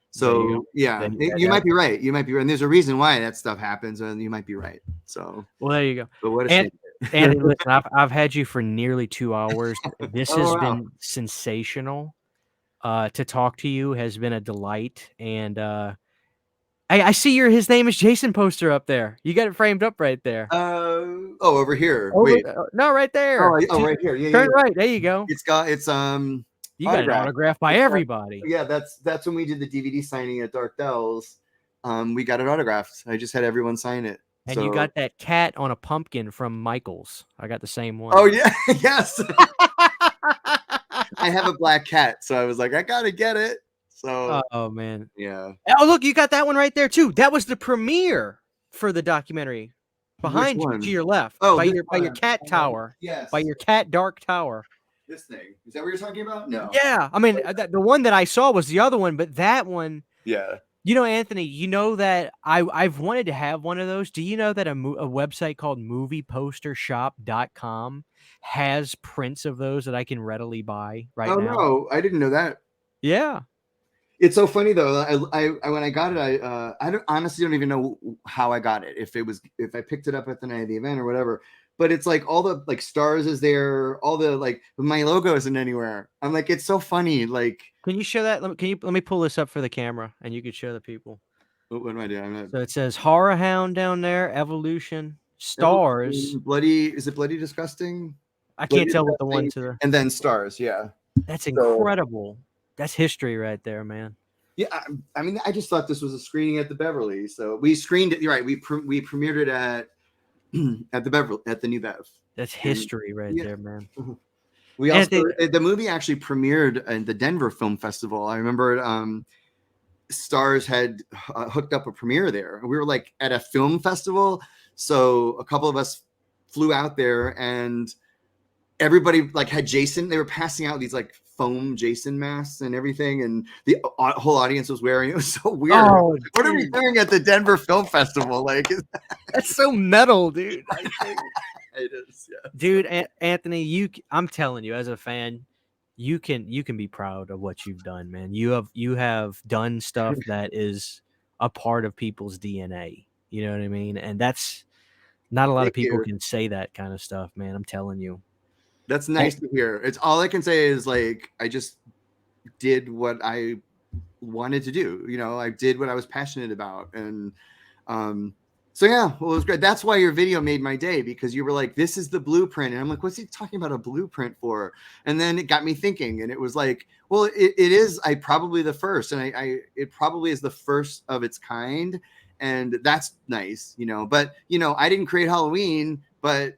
So yeah, you might be right. You might be right. And there's a reason why that stuff happens, and you might be right. So, well, there you go. But what a shame. And listen, I've had you for nearly 2 hours. This has been sensational. To talk to you has been a delight. And I see his name is Jason poster up there. You got it framed up right there. Over here. Wait. No, right there. Right here. Yeah, turn right. There you go. It's you got an autograph by everybody. Yeah, that's when we did the DVD signing at Dark Dells. We got it autographed. I just had everyone sign it. And you got that cat on a pumpkin from Michael's. I got the same one. Oh yeah, yes. I have a black cat, so I was like, I gotta get it. So oh man, yeah. Oh look, you got that one right there too. That was the premiere for the documentary. Behind you, to your left, by your cat tower. Yes, by your cat dark tower. This thing, is that what you're talking about? No. Yeah, I mean the one that I saw was the other one, but that one. Yeah. Anthony, you know that I've wanted to have one of those. Do you know that a website called moviepostershop.com has prints of those that I can readily buy now? Oh no, I didn't know that. Yeah. It's so funny though. I when I got it, I honestly don't even know how I got it. If I picked it up at the night of the event or whatever. But it's like all the stars is there, all the my logo isn't anywhere. I'm like, it's so funny. Like, can you show that? Let me pull this up for the camera, and you could show the people. What am I doing? So it says Horror Hound down there, Evolution, Stars. Bloody, is it Bloody Disgusting? I can't tell what the one to the. And then Stars, yeah. That's incredible. That's history right there, man. Yeah, I mean, I just thought this was a screening at the Beverly, so we screened it. You're right. We premiered it at at the Beverly, at the New Bev. That's And history right yeah, there, man. we And also the movie actually premiered in the Denver Film Festival. I remember Stars had hooked up a premiere there. We were like at a film festival, so a couple of us flew out there, and everybody like had Jason. They were passing out these like foam Jason masks and everything, and the whole audience was wearing it. It was so weird. Oh, what are we doing at the Denver Film Festival? Like, that's so metal, dude. it is, yeah. Dude, Anthony, I'm telling you, as a fan, you can be proud of what you've done, man. You have done stuff that is a part of people's DNA. You know what I mean? And that's not a lot of people can say that kind of stuff, man. I'm telling you. That's nice to hear. It's all I can say is like I just did what I wanted to do. You know, I did what I was passionate about, and so yeah, well, it was great. That's why your video made my day, because you were like, "This is the blueprint," and I'm like, "What's he talking about a blueprint for?" And then it got me thinking, and it was like, well, it is. I probably the first, and it probably is the first of its kind, and that's nice, you know. But you know, I didn't create Halloween, but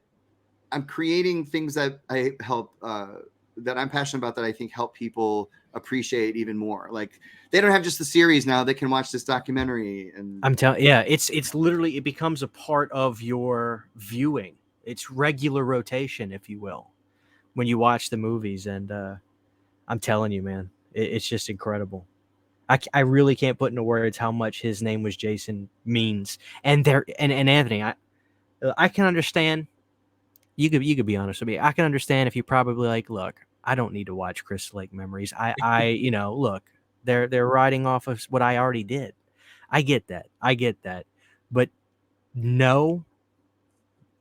I'm creating things that I help that I'm passionate about, that I think help people appreciate even more. Like they don't have just the series now; they can watch this documentary. And I'm telling, yeah, it's literally, it becomes a part of your viewing. It's regular rotation, if you will, when you watch the movies. And I'm telling you, man, it's just incredible. I really can't put into words how much his name was Jason means. And Anthony, I can understand. You could be honest with me. I can understand if you probably like, look, I don't need to watch Crystal Lake Memories. You know, look, they're riding off of what I already did. I get that. But no,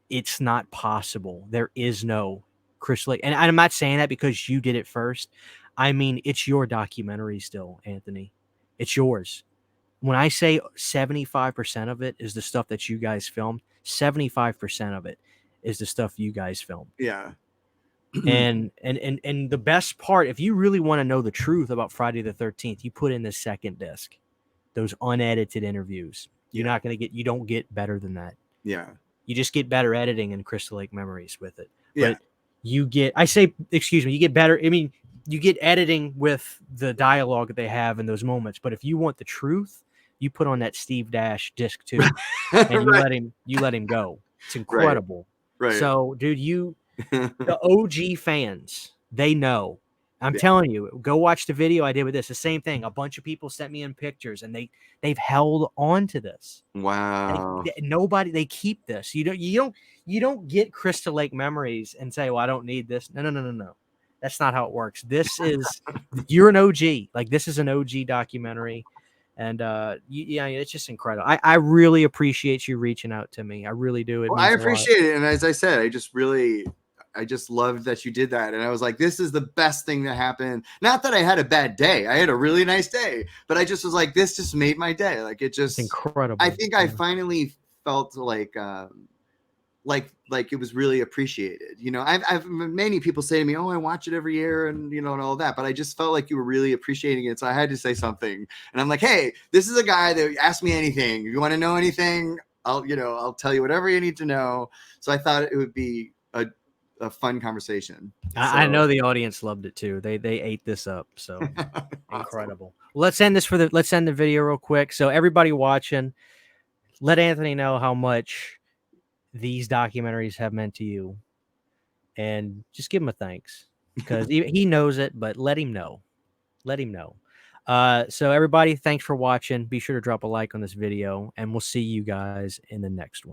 it's not possible. There is no Crystal Lake. And I'm not saying that because you did it first. I mean, it's your documentary still, Anthony. It's yours. When I say 75% of it is the stuff that you guys filmed, 75% of it is the stuff you guys filmed. yeah. And the best part, if you really want to know the truth about Friday the 13th, you put in the second disc, those unedited interviews. You're not going to get, you don't get better than that. Yeah. You just get better editing in Crystal Lake Memories with it. Yeah. But you get, you get better. I mean, you get editing with the dialogue that they have in those moments. But if you want the truth, you put on that Steve Dash disc 2 and you let him go. It's incredible. Right. So, dude, the OG fans, they know. I'm telling you, go watch the video I did with this. The same thing. A bunch of people sent me in pictures, and they've held on to this. Wow. They keep this. You don't get Crystal Lake Memories and say, well, I don't need this. No. That's not how it works. This is, you're an OG. Like, this is an OG documentary. And it's just incredible. I really appreciate you reaching out to me. I really do. Well, I appreciate it. And as I said, I just loved that you did that. And I was like, this is the best thing that happened. Not that I had a bad day. I had a really nice day, but I just was like, this just made my day. Like, it just, it's incredible. I think I finally felt like it was really appreciated. You know, I've many people say to me, oh, I watch it every year and, you know, and all that, but I just felt like you were really appreciating it. So I had to say something, and I'm like, hey, this is a guy that asked me anything. If you want to know anything, I'll tell you whatever you need to know. So I thought it would be a fun conversation. I know the audience loved it too. They ate this up. So incredible. Let's end the video real quick. So everybody watching, let Anthony know how much these documentaries have meant to you, and just give him a thanks, because he knows it, but let him know. So everybody, thanks for watching. Be sure to drop a like on this video, and we'll see you guys in the next one.